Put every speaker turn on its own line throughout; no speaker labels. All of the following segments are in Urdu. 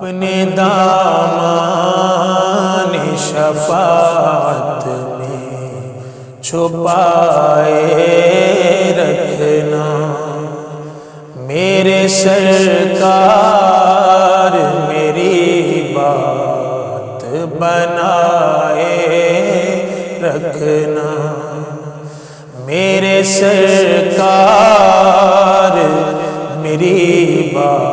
اپنے دامان شفاعت میں چھپائے رکھنا، میرے سرکار میری بات بنائے رکھنا، میرے سرکار میری بات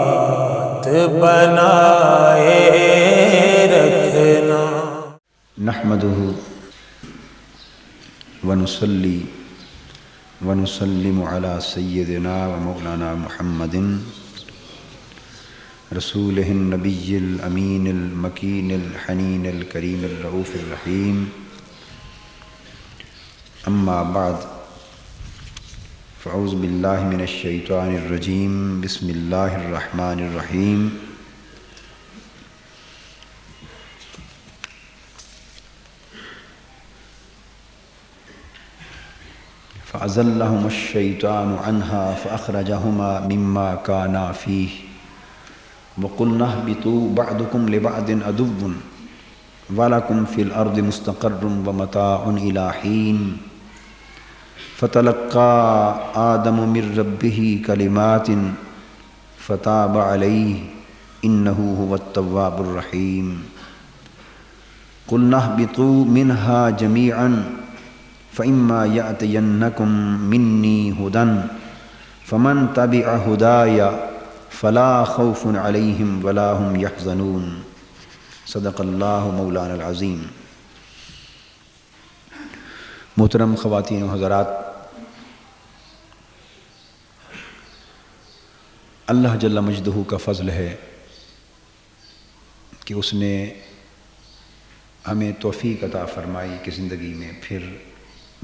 بنائے رکھنا۔
نحمدہ ونصلی ونسلم علی سیدنا و مولانا محمد رسولہ النبی الامین المکین الحنین الکریم الرؤوف الرحیم، اما بعد فاعوذ باللہ من الشیطان الرجیم، بسم اللہ الرحمن الرحیم۔ فأزلهم الشیطان عنہا فأخرجہما مما کانا فیہ وقلنا اہبطوا بعضکم لبعض عدو ولکم فی الارض مستقر ومتاع الی حین فتلقى آدم من ربہ کلمات فتاب علیہ انہ هو التواب الرحیم۔ قلنا اہبطوا منہا جمیعا فإما يأتينكم مني هدى فمن تبع هداي فلا خوف عليهم ولا هم يحزنون۔ صدق اللہ مولانا العظیم۔ محترم خواتین و حضرات، اللہ جل مجدہ کا فضل ہے کہ اس نے ہمیں توفیق عطا فرمائی کہ زندگی میں پھر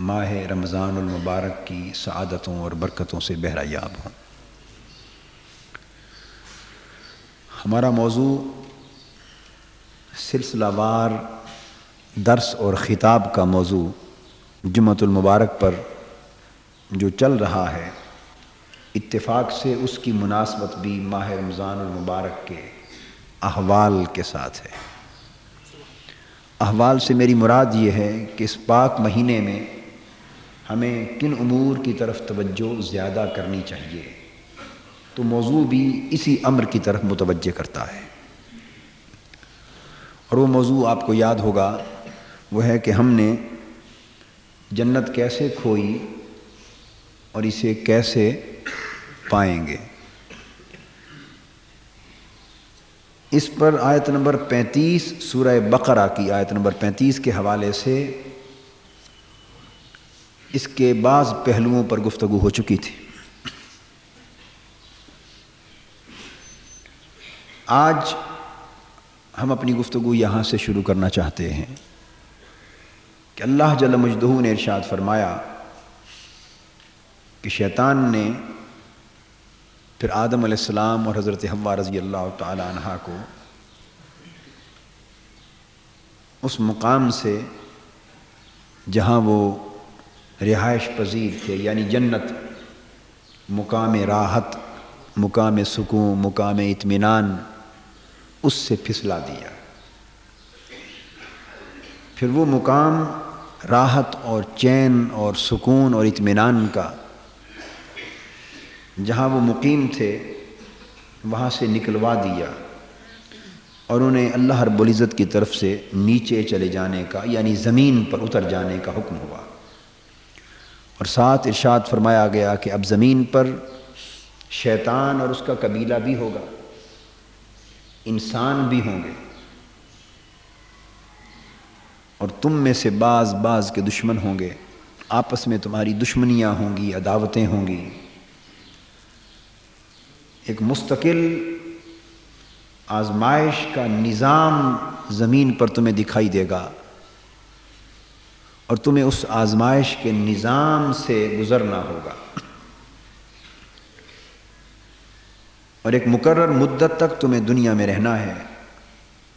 ماہ رمضان المبارک کی سعادتوں اور برکتوں سے بہرہ یاب ہوں۔ ہمارا موضوع سلسلہ وار درس اور خطاب کا موضوع جمعۃ المبارک پر جو چل رہا ہے، اتفاق سے اس کی مناسبت بھی ماہ رمضان المبارک کے احوال کے ساتھ ہے۔ احوال سے میری مراد یہ ہے کہ اس پاک مہینے میں ہمیں کن امور کی طرف توجہ زیادہ کرنی چاہیے، تو موضوع بھی اسی امر کی طرف متوجہ کرتا ہے، اور وہ موضوع آپ کو یاد ہوگا، وہ ہے کہ ہم نے جنت کیسے کھوئی اور اسے کیسے پائیں گے۔ اس پر آیت نمبر 35 سورہ بقرہ کی آیت نمبر 35 کے حوالے سے اس کے بعض پہلوؤں پر گفتگو ہو چکی تھی۔ آج ہم اپنی گفتگو یہاں سے شروع کرنا چاہتے ہیں کہ اللہ جل مجدہ نے ارشاد فرمایا کہ شیطان نے پھر آدم علیہ السلام اور حضرت حوا رضی اللہ تعالی عنہا کو اس مقام سے جہاں وہ رہائش پذیر تھے، یعنی جنت، مقام راحت، مقام سکون، مقام اطمینان، اس سے پھسلا دیا۔ پھر وہ مقام راحت اور چین اور سکون اور اطمینان کا جہاں وہ مقیم تھے وہاں سے نکلوا دیا، اور انہیں اللہ رب العزت کی طرف سے نیچے چلے جانے کا، یعنی زمین پر اتر جانے کا حکم ہوا، اور ساتھ ارشاد فرمایا گیا کہ اب زمین پر شیطان اور اس کا قبیلہ بھی ہوگا، انسان بھی ہوں گے، اور تم میں سے بعض کے دشمن ہوں گے، آپس میں تمہاری دشمنیاں ہوں گی، عداوتیں ہوں گی۔ ایک مستقل آزمائش کا نظام زمین پر تمہیں دکھائی دے گا، اور تمہیں اس آزمائش کے نظام سے گزرنا ہوگا، اور ایک مقرر مدت تک تمہیں دنیا میں رہنا ہے،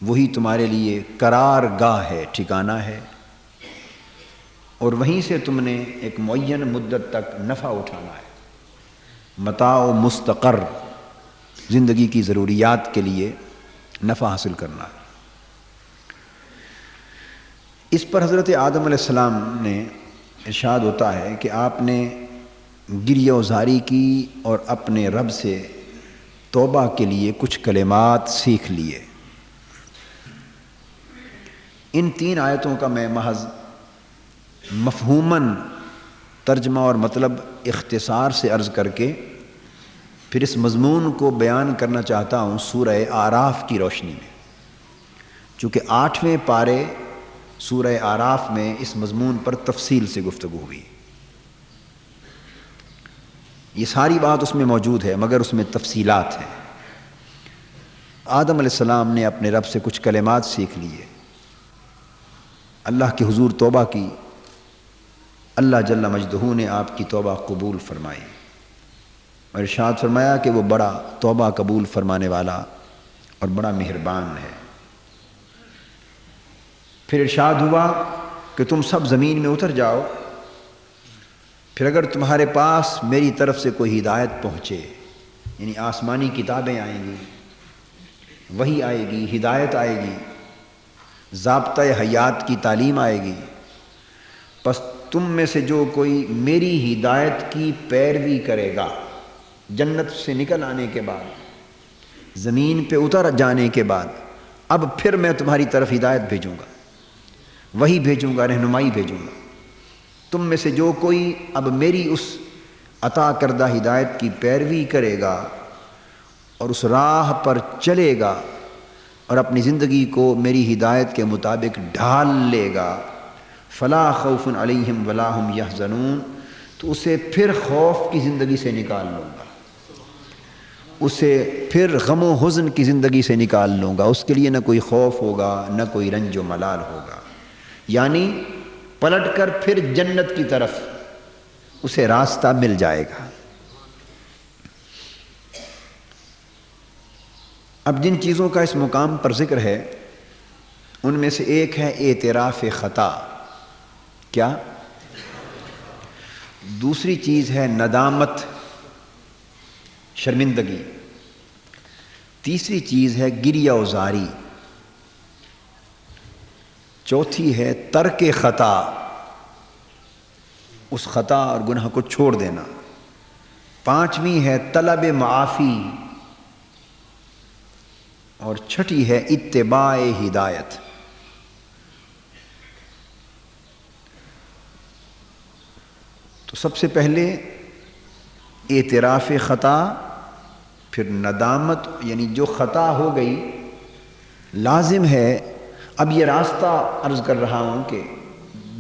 وہی تمہارے لیے قرار گاہ ہے، ٹھکانہ ہے، اور وہیں سے تم نے ایک معین مدت تک نفع اٹھانا ہے، متاع مستقر، زندگی کی ضروریات کے لیے نفع حاصل کرنا۔ اس پر حضرت آدم علیہ السلام نے ارشاد ہوتا ہے کہ آپ نے گریہ وزاری کی اور اپنے رب سے توبہ کے لیے کچھ کلمات سیکھ لیے۔ ان 3 آیتوں کا میں محض مفہوماً ترجمہ اور مطلب اختصار سے عرض کر کے پھر اس مضمون کو بیان کرنا چاہتا ہوں سورہ اعراف کی روشنی میں، چونکہ 8ویں پارے سورہ اعراف میں اس مضمون پر تفصیل سے گفتگو ہوئی۔ یہ ساری بات اس میں موجود ہے مگر اس میں تفصیلات ہیں۔ آدم علیہ السلام نے اپنے رب سے کچھ کلمات سیکھ لیے، اللہ کے حضور توبہ کی، اللہ جل مجدہ نے آپ کی توبہ قبول فرمائی اور ارشاد فرمایا کہ وہ بڑا توبہ قبول فرمانے والا اور بڑا مہربان ہے۔ پھر ارشاد ہوا کہ تم سب زمین میں اتر جاؤ، پھر اگر تمہارے پاس میری طرف سے کوئی ہدایت پہنچے، یعنی آسمانی کتابیں آئیں گی، وحی آئے گی، ہدایت آئے گی، ضابطۂ حیات کی تعلیم آئے گی، پس تم میں سے جو کوئی میری ہدایت کی پیروی کرے گا، جنت سے نکل آنے کے بعد، زمین پہ اتر جانے کے بعد، اب پھر میں تمہاری طرف ہدایت بھیجوں گا، وہی بھیجوں گا، رہنمائی بھیجوں گا۔ تم میں سے جو کوئی اب میری اس عطا کردہ ہدایت کی پیروی کرے گا اور اس راہ پر چلے گا اور اپنی زندگی کو میری ہدایت کے مطابق ڈھال لے گا، فلا خوف علیہم ولا ہم یحزنون، تو اسے پھر خوف کی زندگی سے نکال لوں گا، اسے پھر غم و حزن کی زندگی سے نکال لوں گا، اس کے لیے نہ کوئی خوف ہوگا نہ کوئی رنج و ملال ہوگا، یعنی پلٹ کر پھر جنت کی طرف اسے راستہ مل جائے گا۔ اب جن چیزوں کا اس مقام پر ذکر ہے ان میں سے ایک ہے اعتراف خطا، کیا؟ دوسری چیز ہے ندامت، شرمندگی، تیسری چیز ہے گریہ وزاری، چوتھی ہے ترک خطا، اس خطا اور گناہ کو چھوڑ دینا، پانچویں ہے طلب معافی، اور چھٹی ہے اتباع ہدایت۔ تو سب سے پہلے اعتراف خطا، پھر ندامت، یعنی جو خطا ہو گئی لازم ہے، اب یہ راستہ عرض کر رہا ہوں کہ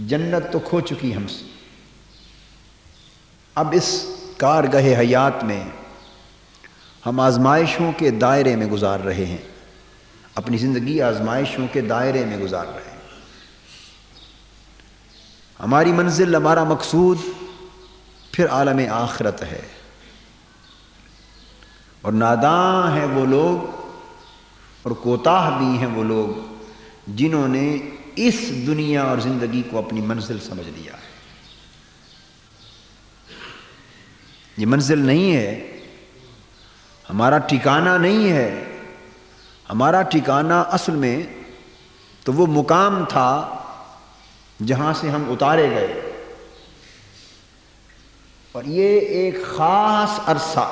جنت تو کھو چکی ہم سے، اب اس کارگہ حیات میں ہم آزمائشوں کے دائرے میں گزار رہے ہیں، اپنی زندگی آزمائشوں کے دائرے میں گزار رہے ہیں، ہماری منزل، ہمارا مقصود پھر عالم آخرت ہے، اور ناداں ہیں وہ لوگ اور کوتاہ بھی ہیں وہ لوگ جنہوں نے اس دنیا اور زندگی کو اپنی منزل سمجھ لیا ہے۔ یہ منزل نہیں ہے، ہمارا ٹھکانہ نہیں ہے، ہمارا ٹھکانہ اصل میں تو وہ مقام تھا جہاں سے ہم اتارے گئے، اور یہ ایک خاص عرصہ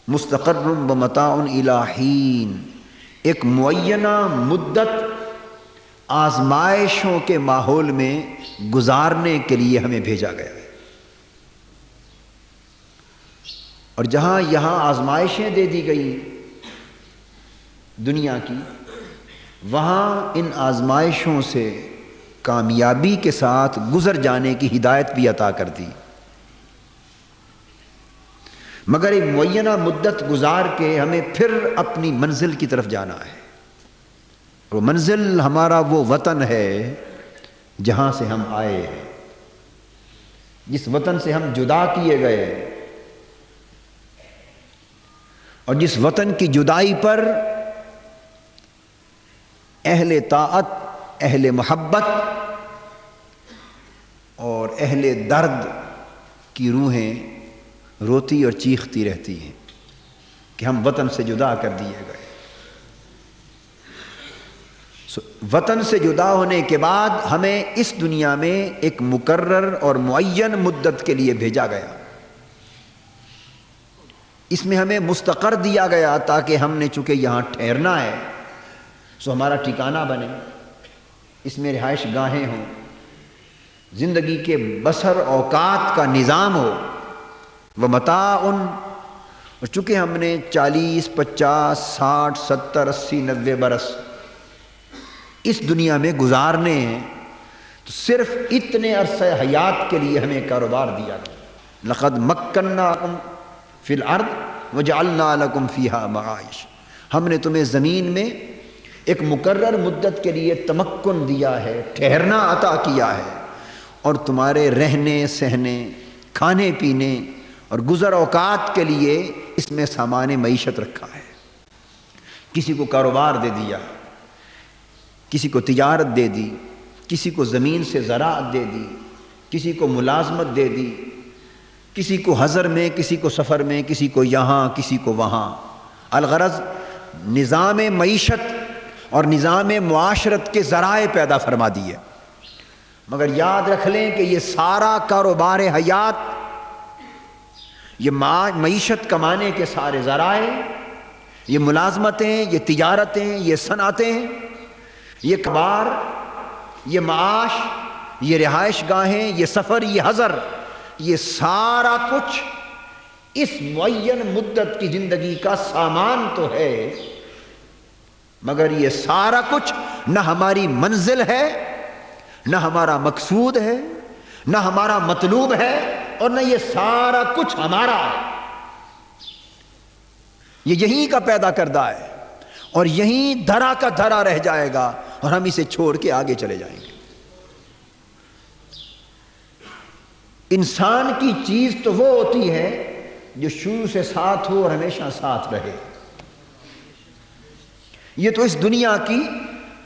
مستقر بمتاع الی حین، ایک معینہ مدت آزمائشوں کے ماحول میں گزارنے کے لیے ہمیں بھیجا گیا ہے، اور جہاں یہاں آزمائشیں دے دی گئی دنیا کی، وہاں ان آزمائشوں سے کامیابی کے ساتھ گزر جانے کی ہدایت بھی عطا کر دی، مگر ایک معینہ مدت گزار کے ہمیں پھر اپنی منزل کی طرف جانا ہے، وہ منزل ہمارا وہ وطن ہے جہاں سے ہم آئے ہیں، جس وطن سے ہم جدا کیے گئے، اور جس وطن کی جدائی پر اہل طاعت، اہل محبت اور اہل درد کی روحیں روتی اور چیختی رہتی ہیں کہ ہم وطن سے جدا کر دیے گئے، وطن سے جدا ہونے کے بعد ہمیں اس دنیا میں ایک مقرر اور معین مدت کے لیے بھیجا گیا، اس میں ہمیں مستقر دیا گیا تاکہ ہم نے چونکہ یہاں ٹھہرنا ہے سو ہمارا ٹھکانہ بنے، اس میں رہائش گاہیں ہوں، زندگی کے بسر اوقات کا نظام ہو، ومتاع، اور چونکہ ہم نے 40 50 60 70 80 90 برس اس دنیا میں گزارنے ہیں تو صرف اتنے عرصہ حیات کے لیے ہمیں کاروبار دیا گیا۔ لقد مکناکم فی الارض وجعلنا لکم فیہا معائش، ہم نے تمہیں زمین میں ایک مقرر مدت کے لیے تمکن دیا ہے، ٹھہرنا عطا کیا ہے، اور تمہارے رہنے سہنے کھانے پینے اور گزر اوقات کے لیے اس میں سامان معیشت رکھا ہے۔ کسی کو کاروبار دے دیا، کسی کو تجارت دے دی، کسی کو زمین سے زراعت دے دی، کسی کو ملازمت دے دی، کسی کو حضر میں، کسی کو سفر میں، کسی کو یہاں، کسی کو وہاں۔ الغرض نظام معیشت اور نظام معاشرت کے ذرائع پیدا فرما دیے، مگر یاد رکھ لیں کہ یہ سارا کاروبار حیات، یہ معیشت کمانے کے سارے ذرائع، یہ ملازمتیں، یہ تجارتیں، یہ صنعتیں، یہ کاروبار، یہ معاش، یہ رہائش گاہیں، یہ سفر، یہ حضر، یہ سارا کچھ اس معین مدت کی زندگی کا سامان تو ہے، مگر یہ سارا کچھ نہ ہماری منزل ہے، نہ ہمارا مقصود ہے، نہ ہمارا مطلوب ہے، اور نہ یہ سارا کچھ ہمارا ہے۔ یہ یہیں کا پیدا کردہ ہے اور یہیں دھرا کا دھرا رہ جائے گا اور ہم اسے چھوڑ کے آگے چلے جائیں گے۔ انسان کی چیز تو وہ ہوتی ہے جو شروع سے ساتھ ہو اور ہمیشہ ساتھ رہے۔ یہ تو اس دنیا کی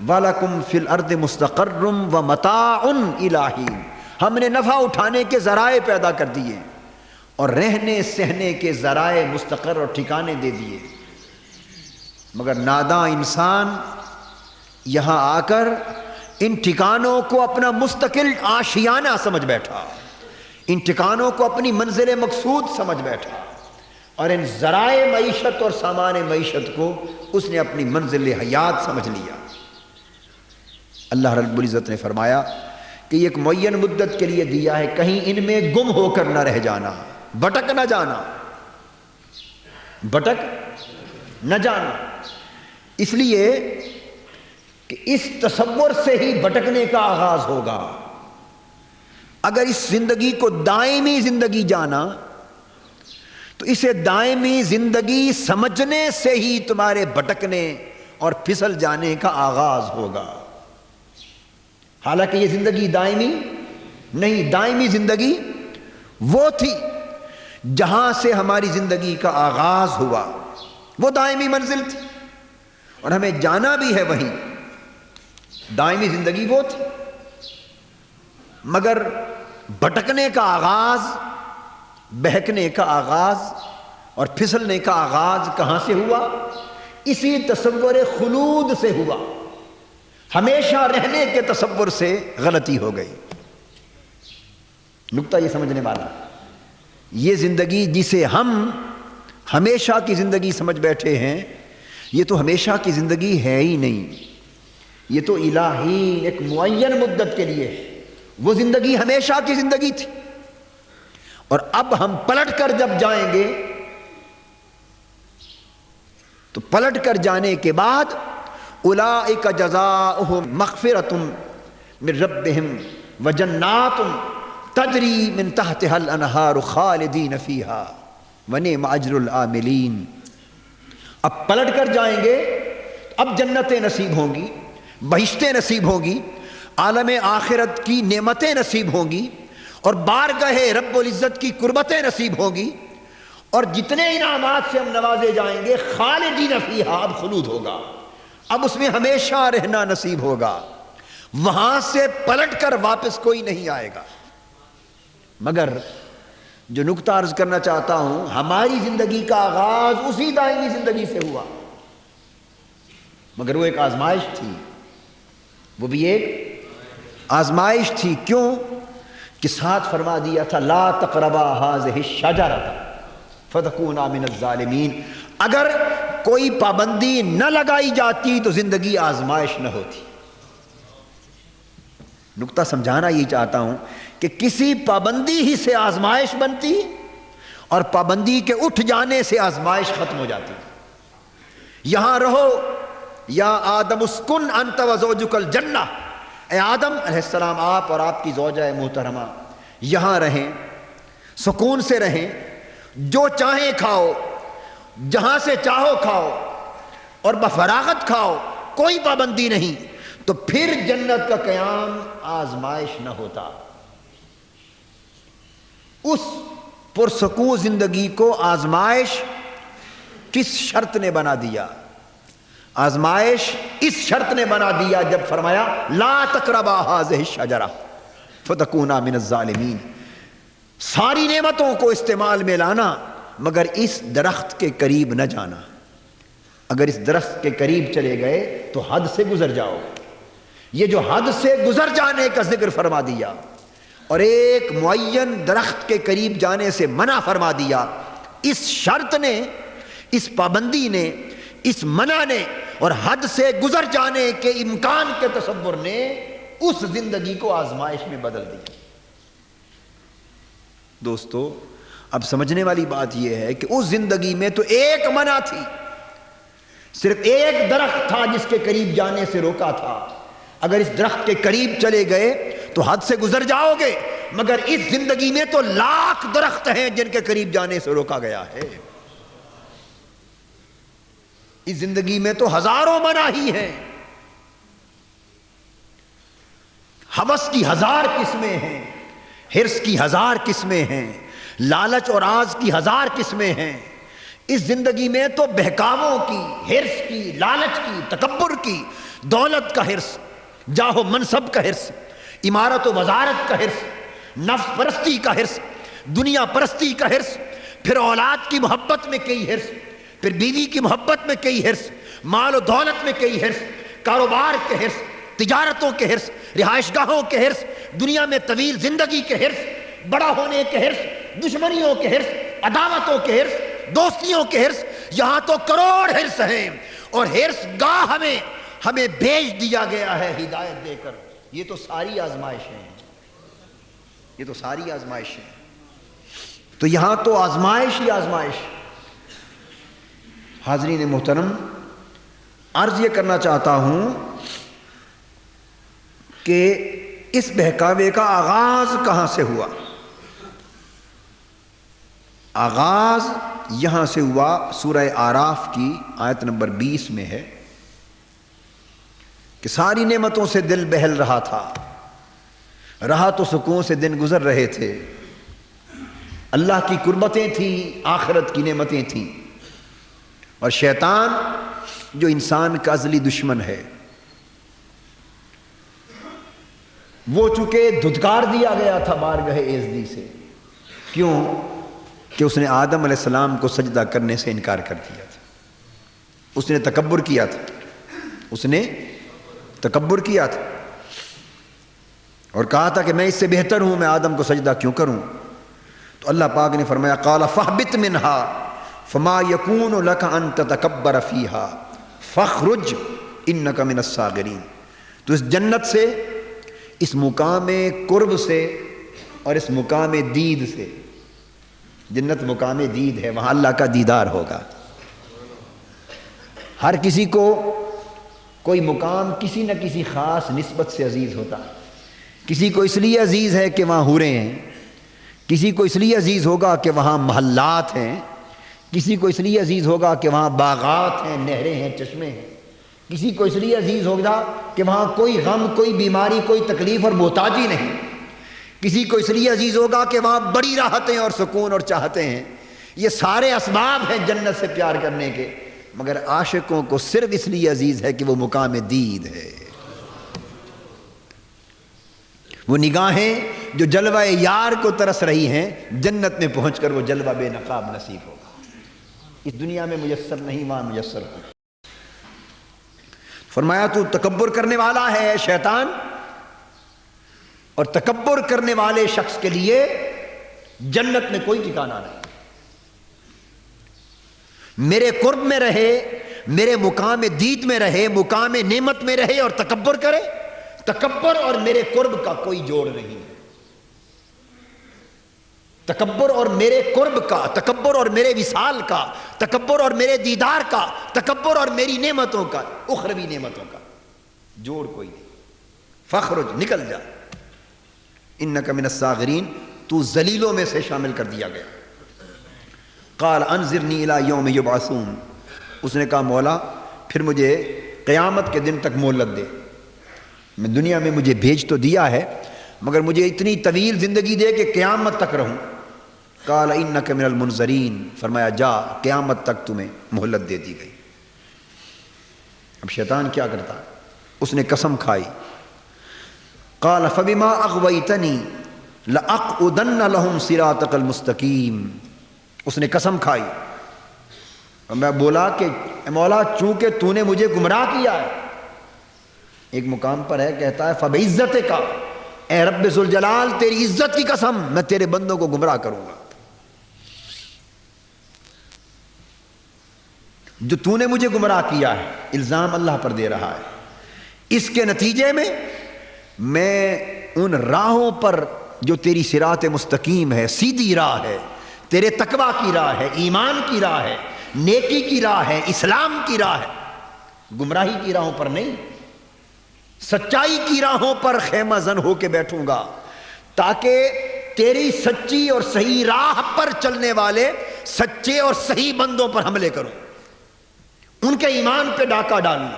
وَلَكُمْ فِي الْأَرْضِ مُسْتَقَرٌّ وَمَتَاعٌ إِلَىٰ حِينٍ، ہم نے نفع اٹھانے کے ذرائع پیدا کر دیے اور رہنے سہنے کے ذرائع مستقر اور ٹھکانے دے دیے، مگر ناداں انسان یہاں آ کر ان ٹھکانوں کو اپنا مستقل آشیانہ سمجھ بیٹھا، ان ٹھکانوں کو اپنی منزل مقصود سمجھ بیٹھا، اور ان ذرائع معیشت اور سامان معیشت کو اس نے اپنی منزل حیات سمجھ لیا۔ اللہ رب العزت نے فرمایا کہ یہ ایک معین مدت کے لیے دیا ہے، کہیں ان میں گم ہو کر نہ رہ جانا، بھٹک نہ جانا، بھٹک نہ جانا، اس لیے کہ اس تصور سے ہی بھٹکنے کا آغاز ہوگا۔ اگر اس زندگی کو دائمی زندگی جانا تو اسے دائمی زندگی سمجھنے سے ہی تمہارے بھٹکنے اور پھسل جانے کا آغاز ہوگا، حالانکہ یہ زندگی دائمی نہیں، دائمی زندگی وہ تھی جہاں سے ہماری زندگی کا آغاز ہوا، وہ دائمی منزل تھی اور ہمیں جانا بھی ہے وہیں۔ دائمی زندگی وہ تھی، مگر بھٹکنے کا آغاز، بہکنے کا آغاز اور پھسلنے کا آغاز کہاں سے ہوا؟ اسی تصور خلود سے ہوا، ہمیشہ رہنے کے تصور سے غلطی ہو گئی۔ نکتہ یہ سمجھنے والا، یہ زندگی جسے ہم ہمیشہ کی زندگی سمجھ بیٹھے ہیں، یہ تو ہمیشہ کی زندگی ہے ہی نہیں، یہ تو الہی ایک معین مدت کے لیے ہے، وہ زندگی ہمیشہ کی زندگی تھی، اور اب ہم پلٹ کر جب جائیں گے تو پلٹ کر جانے کے بعد اولئک جزاؤہم مغفرۃ من ربہم وجنات تجری من تحتہا الانہار خالدین فیہا ونعم اجر العاملین۔ اب پلٹ کر جائیں گے، اب جنتیں نصیب ہوں گی، بہشتیں نصیب ہوں گی، عالم آخرت کی نعمتیں نصیب ہوں گی، اور بارگاہ رب العزت کی قربتیں نصیب ہوں گی، اور جتنے انعامات سے ہم نوازے جائیں گے، خالدین فیہا، اب خلود ہوگا، اب اس میں ہمیشہ رہنا نصیب ہوگا، وہاں سے پلٹ کر واپس کوئی نہیں آئے گا۔ مگر جو نکتہ عرض کرنا چاہتا ہوں، ہماری زندگی کا آغاز اسی دائمی زندگی سے ہوا، مگر وہ ایک آزمائش تھی، وہ بھی ایک آزمائش تھی. کیوں کہ ساتھ فرما دیا تھا لا تقربا هذه الشجرة فتكونا من الظالمین. اگر کوئی پابندی نہ لگائی جاتی تو زندگی آزمائش نہ ہوتی. نقطہ سمجھانا یہ چاہتا ہوں کہ کسی پابندی ہی سے آزمائش بنتی اور پابندی کے اٹھ جانے سے آزمائش ختم ہو جاتی. یہاں رہو یا آدم اسکن انت وزوجک الجنہ، اے آدم علیہ السلام آپ اور آپ کی زوجہ محترمہ یہاں رہیں، سکون سے رہیں، جو چاہیں کھاؤ، جہاں سے چاہو کھاؤ اور بفراغت کھاؤ، کوئی پابندی نہیں. تو پھر جنت کا قیام آزمائش نہ ہوتا. اس پرسکون زندگی کو آزمائش کس شرط نے بنا دیا؟ آزمائش اس شرط نے بنا دیا جب فرمایا لا تقربا هذه الشجرة فتكونا من الظالمین. ساری نعمتوں کو استعمال میں لانا مگر اس درخت کے قریب نہ جانا. اگر اس درخت کے قریب چلے گئے تو حد سے گزر جاؤ. یہ جو حد سے گزر جانے کا ذکر فرما دیا اور ایک معین درخت کے قریب جانے سے منع فرما دیا، اس شرط نے، اس پابندی نے، اس منع نے اور حد سے گزر جانے کے امکان کے تصور نے اس زندگی کو آزمائش میں بدل دیا. دوستو اب سمجھنے والی بات یہ ہے کہ اس زندگی میں تو ایک منع تھی، صرف ایک درخت تھا جس کے قریب جانے سے روکا تھا. اگر اس درخت کے قریب چلے گئے تو حد سے گزر جاؤ گے، مگر اس زندگی میں تو لاکھ درخت ہیں جن کے قریب جانے سے روکا گیا ہے. اس زندگی میں تو ہزاروں منع ہی ہیں. ہوس کی ہزار قسمیں ہیں، حرص کی ہزار قسمیں ہیں، لالچ اور آز کی ہزار قسمیں ہیں. اس زندگی میں تو بہکاووں کی، حرص کی، لالچ کی، تکبر کی، دولت کا حرص، جاہ و منصب کا حرص، عمارت و وزارت کا حرص، نفس پرستی کا حرص، دنیا پرستی کا حرص، پھر اولاد کی محبت میں کئی حرص، پھر بیوی کی محبت میں کئی حرص، مال و دولت میں کئی حرص، کاروبار کے حرص، تجارتوں کے حرص، رہائش گاہوں کے حرص، دنیا میں طویل زندگی کے حرص، بڑا ہونے کے حرص، دشمنیوں کے حرص، عداوتوں کے حرص، دوستیوں کے حرص. یہاں تو کروڑ حرص ہیں اور حرص گاہ ہمیں بھیج دیا گیا ہے ہدایت دے کر. یہ تو ساری آزمائشیں ہیں، یہ تو ساری آزمائشیں ہیں. تو یہاں تو آزمائش ہی آزمائش. حاضرین محترم، عرض یہ کرنا چاہتا ہوں کہ اس بہکاوے کا آغاز کہاں سے ہوا؟ آغاز یہاں سے ہوا، سورہ آراف کی آیت نمبر 20 میں ہے کہ ساری نعمتوں سے دل بہل رہا تھا، رہا تو سکون سے دن گزر رہے تھے، اللہ کی قربتیں تھیں، آخرت کی نعمتیں تھیں، اور شیطان جو انسان کا ازلی دشمن ہے وہ چونکہ دھتکار دیا گیا تھا بارگاہ ایزدی سے. کیوں کہ اس نے آدم علیہ السلام کو سجدہ کرنے سے انکار کر دیا تھا. اس نے تکبر کیا تھا، اس نے تکبر کیا تھا اور کہا تھا کہ میں اس سے بہتر ہوں، میں آدم کو سجدہ کیوں کروں. تو اللہ پاک نے فرمایا قال فاہبط منہا فما یکون لک ان تتکبر فیہا فاخرج انک من الصاغرین. تو اس جنت سے، اس مقام قرب سے اور اس مقام دید سے، جنت مقام دید ہے، وہاں اللہ کا دیدار ہوگا. ہر کسی کو کوئی مقام کسی نہ کسی خاص نسبت سے عزیز ہوتا ہے. کسی کو اس لیے عزیز ہے کہ وہاں حوریں ہیں، کسی کو اس لیے عزیز ہوگا کہ وہاں محلات ہیں، کسی کو اس لیے عزیز ہوگا کہ وہاں باغات ہیں، نہریں ہیں، چشمے ہیں، کسی کو اس لیے عزیز ہوگا کہ وہاں کوئی غم، کوئی بیماری، کوئی تکلیف اور محتاجی نہیں، کسی کو اس لیے عزیز ہوگا کہ وہاں بڑی راحتیں اور سکون اور چاہتے ہیں. یہ سارے اسباب ہیں جنت سے پیار کرنے کے، مگر عاشقوں کو صرف اس لیے عزیز ہے کہ وہ مقام دید ہے. وہ نگاہیں جو جلوہ یار کو ترس رہی ہیں، جنت میں پہنچ کر وہ جلوہ بے نقاب نصیب ہوگا. اس دنیا میں میسر نہیں، وہاں میسر ہوگا. فرمایا تو تکبر کرنے والا ہے شیطان، اور تکبر کرنے والے شخص کے لیے جنت میں کوئی ٹھکانہ نہیں۔ میرے قرب میں رہے، میرے مقام دید میں رہے، مقام نعمت میں رہے اور تکبر کرے، تکبر اور میرے قرب کا کوئی جوڑ نہیں ہے۔ تکبر اور میرے قرب کا، تکبر اور میرے وصال کا، تکبر اور میرے دیدار کا، تکبر اور میری نعمتوں کا، اخروی نعمتوں کا جوڑ کوئی نہیں۔ فخرج، نکل جا، انک من الصاغرین، تو ذلیلوں میں سے شامل کر دیا گیا۔ قال انظرنی الی یوم یبعثون، اس نے کہا مولا پھر مجھے قیامت کے دن تک مہلت دے، میں دنیا میں مجھے بھیج تو دیا ہے مگر مجھے اتنی طویل زندگی دے کہ قیامت تک رہوں۔ قال انک من المنظرین، فرمایا جا، قیامت تک تمہیں مہلت دے دی گئی۔ اب شیطان کیا کرتا، اس نے قسم کھائی، قال فبما اغویتنی لاقعدن لهم صراطک المستقیم، اس نے قسم کھائی اور میں بولا کہ مولا چونکہ تو نے مجھے گمراہ کیا ہے، ایک مقام پر ہے کہتا ہے فبعزتک، اے رب ذوالجلال تیری عزت کی قسم میں تیرے بندوں کو گمراہ کروں گا، جو تو نے مجھے گمراہ کیا ہے، الزام اللہ پر دے رہا ہے، اس کے نتیجے میں میں ان راہوں پر جو تیری صراط مستقیم ہے، سیدھی راہ ہے، تیرے تقوی کی راہ ہے، ایمان کی راہ ہے، نیکی کی راہ ہے، اسلام کی راہ ہے، گمراہی کی راہوں پر نہیں، سچائی کی راہوں پر خیمہ زن ہو کے بیٹھوں گا تاکہ تیری سچی اور صحیح راہ پر چلنے والے سچے اور صحیح بندوں پر حملے کروں، ان کے ایمان پہ ڈاکہ ڈالوں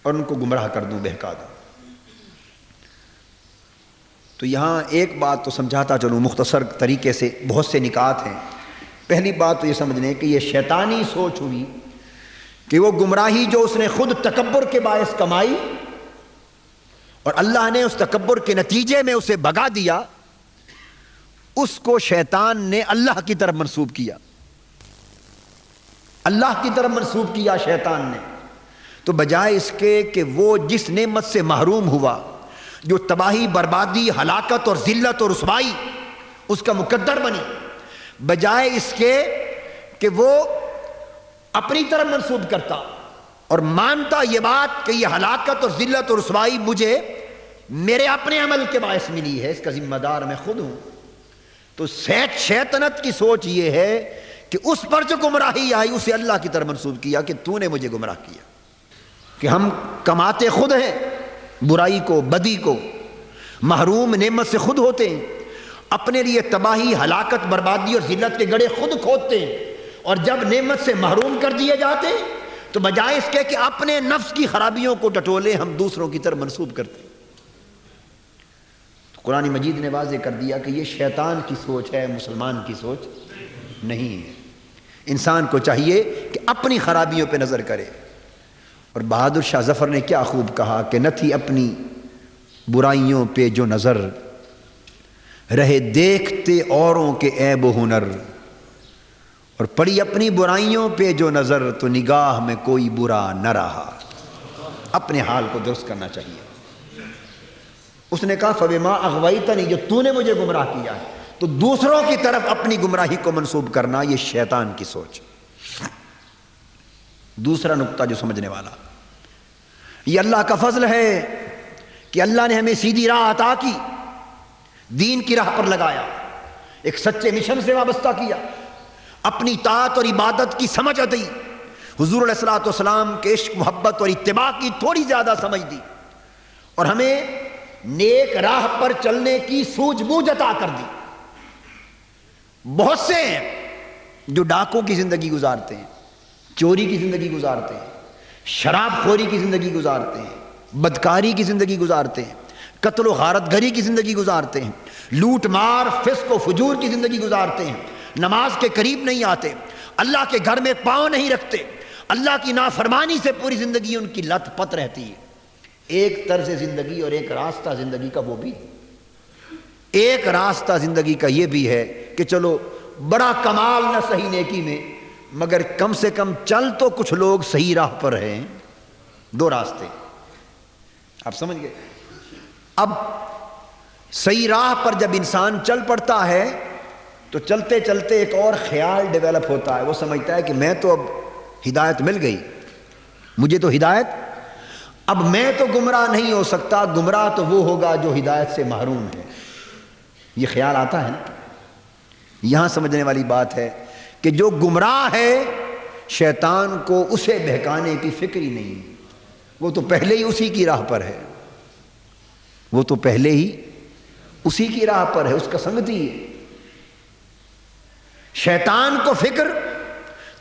اور ان کو گمراہ کر دوں، بہکا دوں۔ تو یہاں ایک بات تو سمجھاتا چلوں مختصر طریقے سے، بہت سے نکات ہیں۔ پہلی بات تو یہ سمجھنے کہ یہ شیطانی سوچ ہوئی کہ وہ گمراہی جو اس نے خود تکبر کے باعث کمائی اور اللہ نے اس تکبر کے نتیجے میں اسے بھگا دیا، اس کو شیطان نے اللہ کی طرف منسوب کیا، اللہ کی طرف منسوب کیا شیطان نے۔ تو بجائے اس کے کہ وہ جس نعمت سے محروم ہوا، جو تباہی، بربادی، ہلاکت اور ذلت اور رسوائی اس کا مقدر بنی، بجائے اس کے کہ وہ اپنی طرف منسوب کرتا اور مانتا یہ بات کہ یہ ہلاکت اور ذلت اور رسوائی مجھے میرے اپنے عمل کے باعث ملی ہے، اس کا ذمہ دار میں خود ہوں، تو شیطنت کی سوچ یہ ہے کہ اس پر جو گمراہی آئی اسے اللہ کی طرف منسوب کیا کہ تو نے مجھے گمراہ کیا، کہ ہم کماتے خود ہیں، برائی کو، بدی کو، محروم نعمت سے خود ہوتے ہیں، اپنے لیے تباہی، ہلاکت، بربادی اور ذلت کے گڑھے خود کھودتے ہیں، اور جب نعمت سے محروم کر دیے جاتے ہیں تو بجائے اس کے کہ اپنے نفس کی خرابیوں کو ٹٹولے، ہم دوسروں کی طرف منسوب کرتے ہیں۔ تو قرآن مجید نے واضح کر دیا کہ یہ شیطان کی سوچ ہے، مسلمان کی سوچ نہیں ہے۔ انسان کو چاہیے کہ اپنی خرابیوں پہ نظر کرے، اور بہادر شاہ ظفر نے کیا خوب کہا کہ نہ تھی اپنی برائیوں پہ جو نظر، رہے دیکھتے اوروں کے عیب و ہنر، اور پڑی اپنی برائیوں پہ جو نظر تو نگاہ میں کوئی برا نہ رہا۔ اپنے حال کو درست کرنا چاہیے۔ اس نے کہا فبما اغویتنی، جو تو نے مجھے گمراہ کیا ہے، تو دوسروں کی طرف اپنی گمراہی کو منسوب کرنا یہ شیطان کی سوچ۔ دوسرا نقطہ جو سمجھنے والا، یہ اللہ کا فضل ہے کہ اللہ نے ہمیں سیدھی راہ عطا کی، دین کی راہ پر لگایا، ایک سچے مشن سے وابستہ کیا، اپنی طاعت اور عبادت کی سمجھ دی، حضور علیہ الصلوۃ والسلام کے عشق، محبت اور اتباع کی تھوڑی زیادہ سمجھ دی، اور ہمیں نیک راہ پر چلنے کی سوجھ بوجھ عطا کر دی۔ بہت سے ہیں جو ڈاکوں کی زندگی گزارتے ہیں، چوری کی زندگی گزارتے ہیں، شراب خوری کی زندگی گزارتے ہیں، بدکاری کی زندگی گزارتے ہیں، قتل و غارت گری کی زندگی گزارتے ہیں، لوٹ مار، فسق و فجور کی زندگی گزارتے ہیں، نماز کے قریب نہیں آتے، اللہ کے گھر میں پاؤں نہیں رکھتے، اللہ کی نافرمانی سے پوری زندگی ان کی لت پت رہتی ہے۔ ایک طرز زندگی اور ایک راستہ زندگی کا وہ بھی، ایک راستہ زندگی کا یہ بھی ہے کہ چلو بڑا کمال نہ صحیح نیکی میں، مگر کم سے کم چل تو کچھ لوگ صحیح راہ پر ہیں، دو راستے، آپ سمجھ گئے؟ اب صحیح راہ پر جب انسان چل پڑتا ہے تو چلتے چلتے ایک اور خیال ڈیولپ ہوتا ہے، وہ سمجھتا ہے کہ میں تو اب ہدایت مل گئی، مجھے تو ہدایت، اب میں تو گمراہ نہیں ہو سکتا، گمراہ تو وہ ہوگا جو ہدایت سے محروم ہے۔ یہ خیال آتا ہے نا؟ یہاں سمجھنے والی بات ہے کہ جو گمراہ ہے شیطان کو اسے بہکانے کی فکر ہی نہیں، وہ تو پہلے ہی اسی کی راہ پر ہے، وہ تو پہلے ہی اسی کی راہ پر ہے، اس کا سنگتی ہے۔ شیطان کو فکر،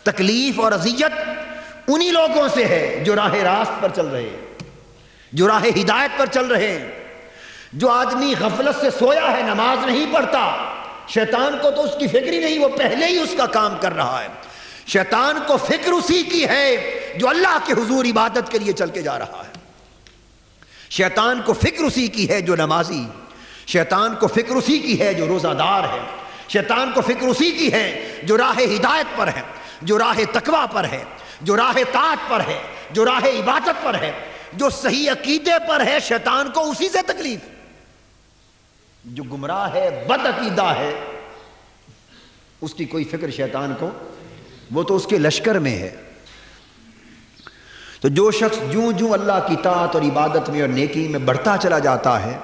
تکلیف اور اذیت انہی لوگوں سے ہے جو راہ راست پر چل رہے ہیں، جو راہ ہدایت پر چل رہے ہیں۔ جو آدمی غفلت سے سویا ہے، نماز نہیں پڑھتا، شیطان کو تو اس کی فکر ہی نہیں، وہ پہلے ہی اس کا کام کر رہا ہے۔ شیطان کو فکر اسی کی ہے جو اللہ کے حضور عبادت کے لیے چل کے جا رہا ہے۔ شیطان کو فکر اسی کی ہے جو نمازی، شیطان کو فکر اسی کی ہے جو روزہ دار ہے، شیطان کو فکر اسی کی ہے جو راہ ہدایت پر ہے، جو راہ تقویٰ پر ہے، جو راہ طاعت پر ہے، جو راہ عبادت پر ہے، جو صحیح عقیدے پر ہے۔ شیطان کو اسی سے تکلیف۔ جو گمراہ ہے، بد عقیدہ ہے، اس کی کوئی فکر شیطان کو، وہ تو اس کے لشکر میں ہے۔ تو جو شخص جوں جوں اللہ کی طاعت اور عبادت میں اور نیکی میں بڑھتا چلا جاتا ہے،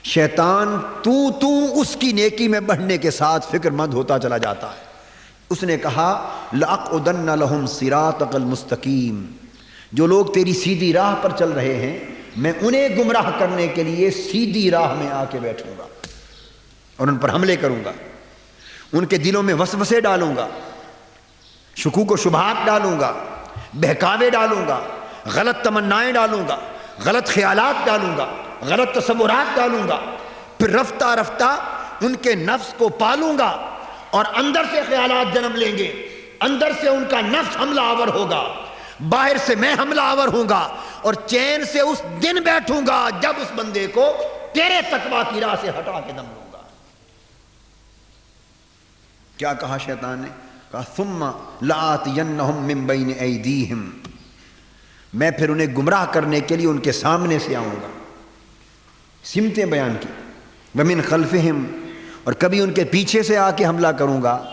شیطان تو اس کی نیکی میں بڑھنے کے ساتھ فکر مند ہوتا چلا جاتا ہے۔ اس نے کہا لَأَقْعُدَنَّ لَهُمْ صِرَاطَكَ الْمُسْتَقِيمَ، جو لوگ تیری سیدھی راہ پر چل رہے ہیں میں انہیں گمراہ کرنے کے لیے سیدھی راہ میں آ کے بیٹھوں گا اور ان پر حملے کروں گا، ان کے دلوں میں وسوسے ڈالوں گا، شکوک و شبہات ڈالوں گا، بہکاوے ڈالوں گا، غلط تمنائیں ڈالوں گا، غلط خیالات ڈالوں گا، غلط تصورات ڈالوں گا، پھر رفتہ رفتہ ان کے نفس کو پالوں گا اور اندر سے خیالات جنم لیں گے، اندر سے ان کا نفس حملہ آور ہوگا، باہر سے میں حملہ آور ہوں گا، اور چین سے اس دن بیٹھوں گا جب اس بندے کو تیرے تقویٰ کی راہ سے ہٹا کے دم لوں گا۔ کیا کہا شیطان نے؟ کہا ثم لآتینہم من بین ایدیہم، میں پھر انہیں گمراہ کرنے کے لیے ان کے سامنے سے آؤں گا۔ سمتیں بیان کی، ومن خلفہم، اور کبھی ان کے پیچھے سے آ کے حملہ کروں گا۔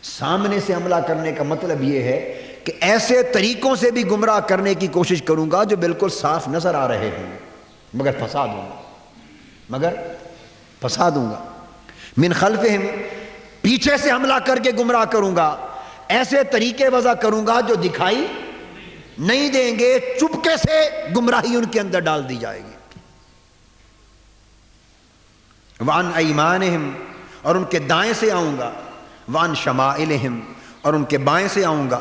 سامنے سے حملہ کرنے کا مطلب یہ ہے کہ ایسے طریقوں سے بھی گمراہ کرنے کی کوشش کروں گا جو بالکل صاف نظر آ رہے ہیں، مگر پھنسا دوں گا، من خلفہم، پیچھے سے حملہ کر کے گمراہ کروں گا، ایسے طریقے وضع کروں گا جو دکھائی نہیں دیں گے، چپکے سے گمراہی ان کے اندر ڈال دی جائے گی۔ وعن ایمانہم، اور ان کے دائیں سے آؤں گا، وعن شمائلہم، اور ان کے بائیں سے آؤں گا،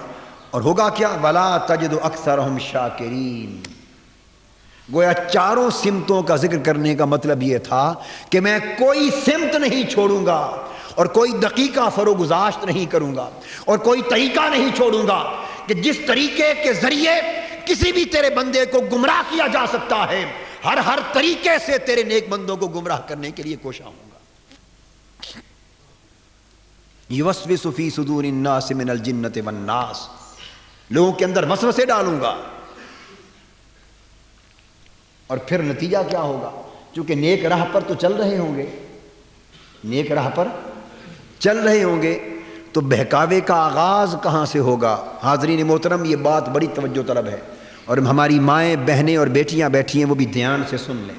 اور ہوگا کیا؟ ولا تجد اکثرہم شاکرین۔ گویا چاروں سمتوں کا ذکر کرنے کا مطلب یہ تھا کہ میں کوئی سمت نہیں چھوڑوں گا اور کوئی دقیقہ فروگزاشت نہیں کروں گا اور کوئی طریقہ نہیں چھوڑوں گا کہ جس طریقے کے ذریعے کسی بھی تیرے بندے کو گمراہ کیا جا سکتا ہے، ہر طریقے سے تیرے نیک بندوں کو گمراہ کرنے کے لیے کوشاں ہوں گا۔ یوسوس فی صدور الناس من الجنۃ والناس، لوگوں کے اندر وسوسے ڈالوں گا، اور پھر نتیجہ کیا ہوگا؟ چونکہ نیک راہ پر تو چل رہے ہوں گے، تو بہکاوے کا آغاز کہاں سے ہوگا؟ حاضرین محترم، یہ بات بڑی توجہ طلب ہے، اور ہماری مائیں، بہنیں اور بیٹیاں بیٹھی ہیں، وہ بھی دھیان سے سن لیں،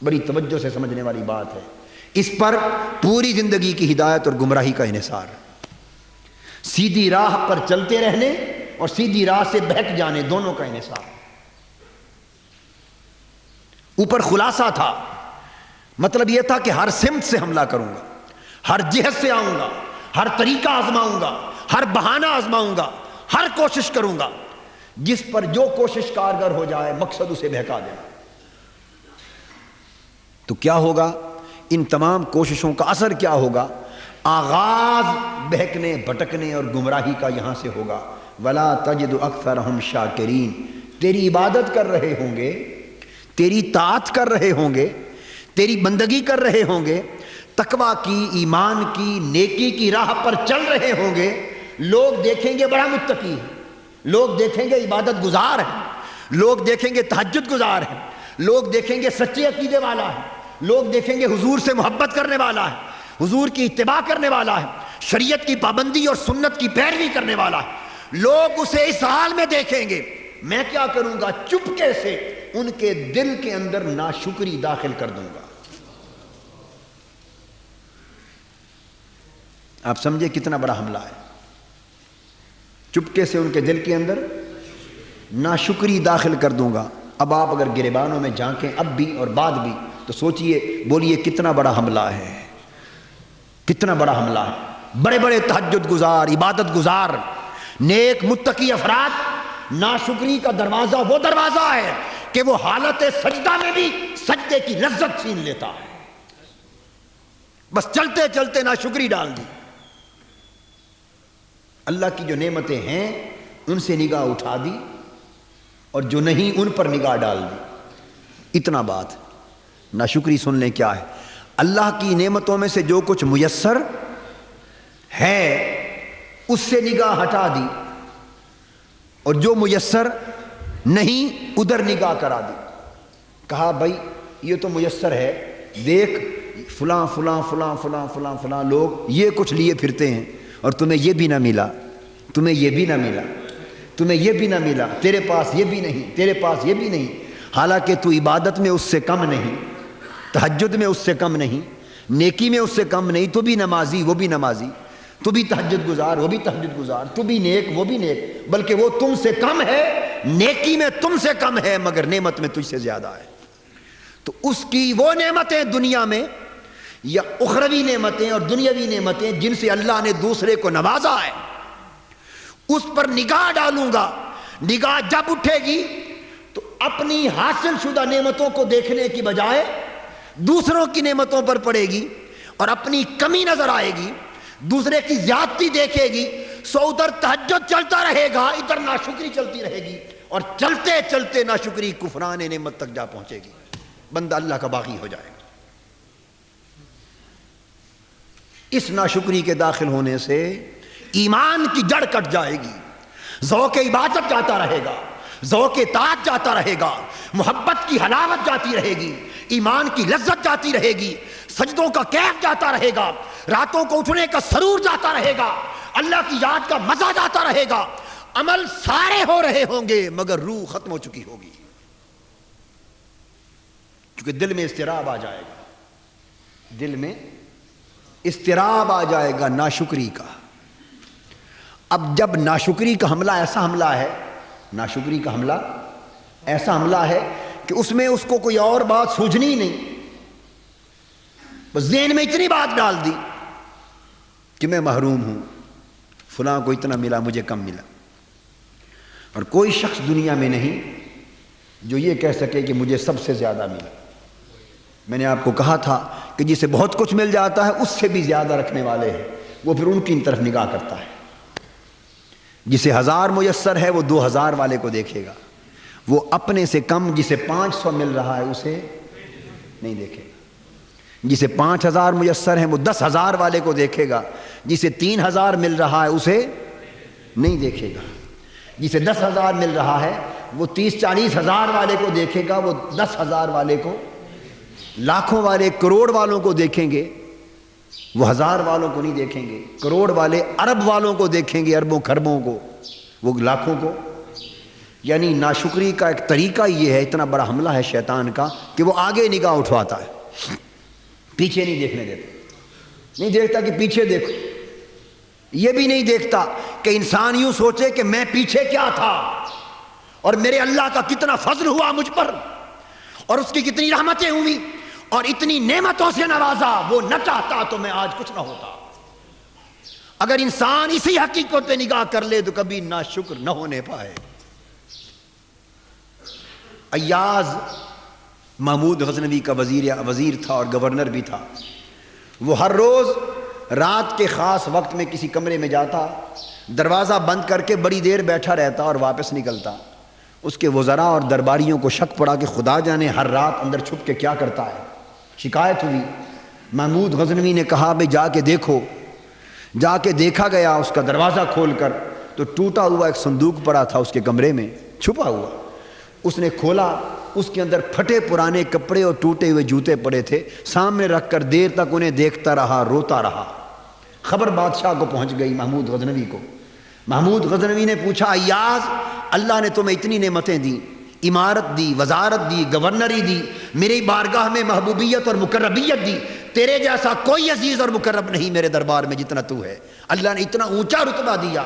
بڑی توجہ سے سمجھنے والی بات ہے۔ اس پر پوری زندگی کی ہدایت اور گمراہی کا انحصار، سیدھی راہ پر چلتے رہنے اور سیدھی راہ سے بہک جانے، دونوں کا انحصار۔ اوپر خلاصہ تھا، مطلب یہ تھا کہ ہر سمت سے حملہ کروں گا، ہر جہت سے آؤں گا، ہر طریقہ آزماؤں گا، ہر بہانہ آزماؤں گا، ہر کوشش کروں گا، جس پر جو کوشش کارگر ہو جائے مقصد اسے بہکا دے۔ تو کیا ہوگا؟ ان تمام کوششوں کا اثر کیا ہوگا؟ آغاز بہکنے، بھٹکنے اور گمراہی کا یہاں سے ہوگا۔ ولا تجد اکثرہم شاکرین، تیری عبادت کر رہے ہوں گے، تیری طاعت کر رہے ہوں گے، تیری بندگی کر رہے ہوں گے، تقویٰ کی، ایمان کی، نیکی کی راہ پر چل رہے ہوں گے، لوگ دیکھیں گے بڑا متقی ہے، لوگ دیکھیں گے عبادت گزار ہے، لوگ دیکھیں گے تہجد گزار ہے، لوگ دیکھیں گے سچے عقیدے والا ہے، لوگ دیکھیں گے حضور سے محبت کرنے والا ہے، حضور کی اتباع کرنے والا ہے، شریعت کی پابندی اور سنت کی پیروی کرنے والا ہے، لوگ اسے اس حال میں دیکھیں گے۔ میں کیا کروں گا؟ چپکے سے ان کے دل کے اندر ناشکری داخل کر دوں گا۔ آپ سمجھے کتنا بڑا حملہ ہے؟ چپکے سے ان کے دل کے اندر ناشکری داخل کر دوں گا۔ اب آپ اگر گریبانوں میں جھانکیں اب بھی اور بعد بھی تو سوچئے، بولیے کتنا بڑا حملہ ہے، کتنا بڑا حملہ ہے۔ بڑے بڑے تہجد گزار، عبادت گزار، نیک متقی افراد، ناشکری کا دروازہ وہ دروازہ ہے کہ وہ حالت سجدہ میں بھی سجدے کی لذت چھین لیتا ہے۔ بس چلتے چلتے ناشکری ڈال دی۔ اللہ کی جو نعمتیں ہیں ان سے نگاہ اٹھا دی اور جو نہیں ان پر نگاہ ڈال دی۔ اتنا بات۔ ناشکری سن لیں کیا ہے۔ اللہ کی نعمتوں میں سے جو کچھ میسر ہے اس سے نگاہ ہٹا دی اور جو میسر نہیں ادھر نگاہ کرا دی۔ کہا بھائی یہ تو میسر ہے، دیکھ فلاں فلاں فلاں فلاں فلاں فلاں لوگ یہ کچھ لیے پھرتے ہیں اور تمہیں یہ بھی نہ ملا، تمہیں یہ بھی نہ ملا، تمہیں یہ بھی نہ ملا، تیرے پاس یہ بھی نہیں، تیرے پاس یہ بھی نہیں۔ حالانکہ تو عبادت میں اس سے کم نہیں، تہجد میں اس سے کم نہیں، نیکی میں اس سے کم نہیں، تو بھی نمازی وہ بھی نمازی، تو بھی تہجد گزار وہ بھی تہجد گزار، تو بھی نیک وہ بھی نیک، بلکہ وہ تم سے کم ہے، نیکی میں تم سے کم ہے مگر نعمت میں تجھ سے زیادہ ہے۔ تو اس کی وہ نعمتیں دنیا میں یا اخروی نعمتیں اور دنیاوی نعمتیں جن سے اللہ نے دوسرے کو نوازا ہے اس پر نگاہ ڈالوں گا۔ نگاہ جب اٹھے گی تو اپنی حاصل شدہ نعمتوں کو دیکھنے کی بجائے دوسروں کی نعمتوں پر پڑے گی اور اپنی کمی نظر آئے گی، دوسرے کی زیادتی دیکھے گی، سو ادھر تہجد چلتا رہے گا، ادھر ناشکری چلتی رہے گی، اور چلتے چلتے ناشکری کفران نعمت تک جا پہنچے گی، بندہ اللہ کا باغی ہو جائے گا۔ اس ناشکری کے داخل ہونے سے ایمان کی جڑ کٹ جائے گی، ذوق عبادت جاتا رہے گا، ذوق اطاعت جاتا رہے گا، محبت کی حلاوت جاتی رہے گی، ایمان کی لذت جاتی رہے گی، سجدوں کا کیف جاتا رہے گا، راتوں کو اٹھنے کا سرور جاتا رہے گا، اللہ کی یاد کا مزہ جاتا رہے گا، عمل سارے ہو رہے ہوں گے مگر روح ختم ہو چکی ہوگی، کیونکہ دل میں اضطراب آ جائے گا، دل میں اضطراب آ جائے گا ناشکری کا۔ اب جب ناشکری کا حملہ ایسا حملہ ہے، ناشکری کا حملہ ایسا حملہ ہے کہ اس میں اس کو کوئی اور بات سوچنی نہیں، بس ذہن میں اتنی بات ڈال دی کہ میں محروم ہوں، فلاں کو اتنا ملا مجھے کم ملا، اور کوئی شخص دنیا میں نہیں جو یہ کہہ سکے کہ مجھے سب سے زیادہ ملا۔ میں نے آپ کو کہا تھا کہ جسے بہت کچھ مل جاتا ہے اس سے بھی زیادہ رکھنے والے ہیں، وہ پھر ان کی طرف نگاہ کرتا ہے۔ جسے 1000 میسر ہے وہ 2000 والے کو دیکھے گا، وہ اپنے سے کم جسے 500 مل رہا ہے اسے نہیں دیکھے گا، جسے 5000 میسر ہیں وہ 10,000 والے کو دیکھے گا، جسے 3000 مل رہا ہے اسے نہیں دیکھے گا، جسے 10,000 مل رہا ہے وہ 30-40 ہزار والے کو دیکھے گا، وہ 10,000 والے کو، لاکھوں والے کروڑ والوں کو دیکھیں گے، وہ 1000 والوں کو نہیں دیکھیں گے، کروڑ والے ارب والوں کو دیکھیں گے، اربوں خربوں کو، وہ لاکھوں کو۔ یعنی ناشکری کا ایک طریقہ یہ ہے، اتنا بڑا حملہ ہے شیطان کا کہ وہ آگے نگاہ اٹھواتا ہے، پیچھے نہیں دیکھنے دیتا، نہیں دیکھتا کہ پیچھے دیکھو، یہ بھی نہیں دیکھتا کہ انسان یوں سوچے کہ میں پیچھے کیا تھا اور میرے اللہ کا کتنا فضل ہوا مجھ پر اور اس کی کتنی رحمتیں ہوئی اور اتنی نعمتوں سے نوازا، وہ نہ چاہتا تو میں آج کچھ نہ ہوتا۔ اگر انسان اسی حقیقت پہ نگاہ کر لے تو کبھی ناشکر نہ ہونے پائے۔ ایاز محمود غزنوی کا وزیر تھا اور گورنر بھی تھا، وہ ہر روز رات کے خاص وقت میں کسی کمرے میں جاتا، دروازہ بند کر کے بڑی دیر بیٹھا رہتا اور واپس نکلتا۔ اس کے وزراء اور درباریوں کو شک پڑا کہ خدا جانے ہر رات اندر چھپ کے کیا کرتا ہے، شکایت ہوئی۔ محمود غزنوی نے کہا بھئی جا کے دیکھو، جا کے دیکھا گیا، اس کا دروازہ کھول کر تو ٹوٹا ہوا ایک صندوق پڑا تھا اس کے کمرے میں چھپا ہوا، اس نے کھولا، اس کے اندر پھٹے پرانے کپڑے اور ٹوٹے ہوئے جوتے پڑے تھے، سامنے رکھ کر دیر تک انہیں دیکھتا رہا، روتا رہا۔ خبر بادشاہ کو پہنچ گئی، محمود غزنوی کو۔ محمود غزنوی نے پوچھا، ایاز اللہ نے تمہیں اتنی نعمتیں دیں، امارت دی، وزارت دی، گورنری دی، میری بارگاہ میں محبوبیت اور مقربیت دی، تیرے جیسا کوئی عزیز اور مقرب نہیں میرے دربار میں جتنا تو ہے، اللہ نے اتنا اونچا رتبہ دیا،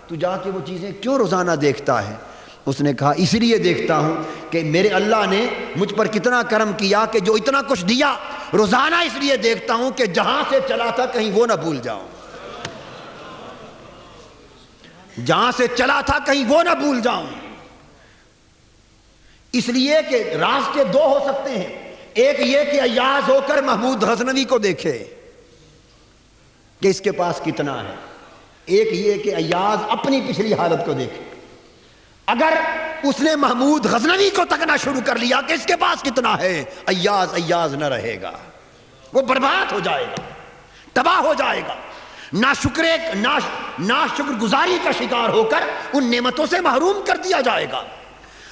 تو جا کے وہ چیزیں کیوں روزانہ دیکھتا ہے؟ اس نے کہا اس لیے دیکھتا ہوں کہ میرے اللہ نے مجھ پر کتنا کرم کیا کہ جو اتنا کچھ دیا، روزانہ اس لیے دیکھتا ہوں کہ جہاں سے چلا تھا کہیں وہ نہ بھول جاؤں، جہاں سے چلا تھا کہیں وہ نہ بھول جاؤں۔ اس لیے کہ راستے دو ہو سکتے ہیں، ایک یہ کہ ایاز ہو کر محمود غزنوی کو دیکھے کہ اس کے پاس کتنا ہے، ایک یہ کہ ایاز اپنی پچھلی حالت کو دیکھے۔ اگر اس نے محمود غزنوی کو تکنا شروع کر لیا کہ اس کے پاس کتنا ہے، ایاز نہ رہے گا، وہ برباد ہو جائے گا، تباہ ہو جائے گا، ناشکر گزاری کا شکار ہو کر ان نعمتوں سے محروم کر دیا جائے گا۔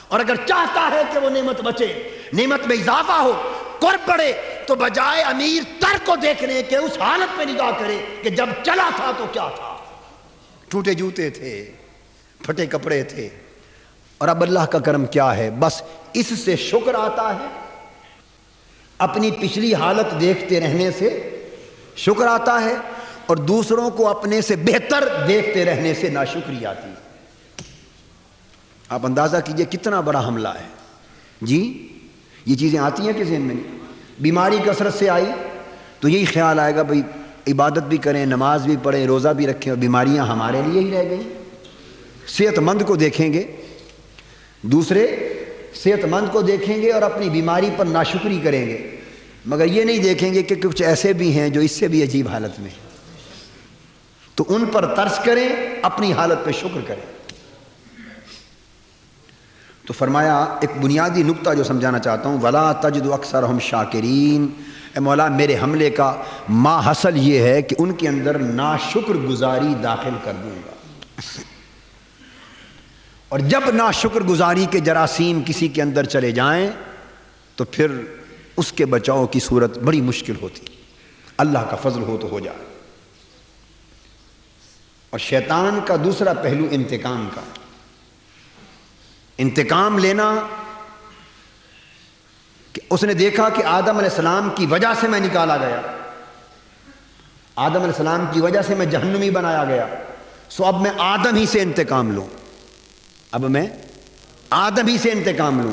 اور اگر چاہتا ہے کہ وہ نعمت بچے، نعمت میں اضافہ ہو، قرب بڑھے، تو بجائے امیر تر کو دیکھنے کے اس حالت میں نگاہ کرے کہ جب چلا تھا تو کیا تھا، ٹوٹے جوتے تھے، پھٹے کپڑے تھے، اور اب اللہ کا کرم کیا ہے، بس اس سے شکر آتا ہے، اپنی پچھلی حالت دیکھتے رہنے سے شکر آتا ہے، اور دوسروں کو اپنے سے بہتر دیکھتے رہنے سے ناشکری آتی ہے۔ آپ اندازہ کیجئے کتنا بڑا حملہ ہے جی، یہ چیزیں آتی ہیں کسی میں نہیں۔ بیماری کثرت سے آئی تو یہی خیال آئے گا بھئی عبادت بھی کریں، نماز بھی پڑھیں، روزہ بھی رکھیں، اور بیماریاں ہمارے لیے ہی رہ گئیں۔ صحت مند کو دیکھیں گے، دوسرے صحت مند کو دیکھیں گے اور اپنی بیماری پر ناشکری کریں گے، مگر یہ نہیں دیکھیں گے کہ کچھ ایسے بھی ہیں جو اس سے بھی عجیب حالت میں، تو ان پر ترس کریں، اپنی حالت پہ شکر کریں۔ تو فرمایا ایک بنیادی نقطہ جو سمجھانا چاہتا ہوں، وَلَا تَجِدُ أَكْثَرَهُمْ شَاكِرِينَ، اے مولا میرے حملے کا ما حصل یہ ہے کہ ان کے اندر ناشکر گزاری داخل کر دوں گا، اور جب ناشکر گزاری کے جراثیم کسی کے اندر چلے جائیں تو پھر اس کے بچاؤ کی صورت بڑی مشکل ہوتی، اللہ کا فضل ہو تو ہو جائے۔ اور شیطان کا دوسرا پہلو انتقام کا، انتقام لینا، کہ اس نے دیکھا کہ آدم علیہ السلام کی وجہ سے میں نکالا گیا، آدم علیہ السلام کی وجہ سے میں جہنمی بنایا گیا، سو اب میں آدم ہی سے انتقام لوں، اب میں آدم ہی سے انتقام لوں۔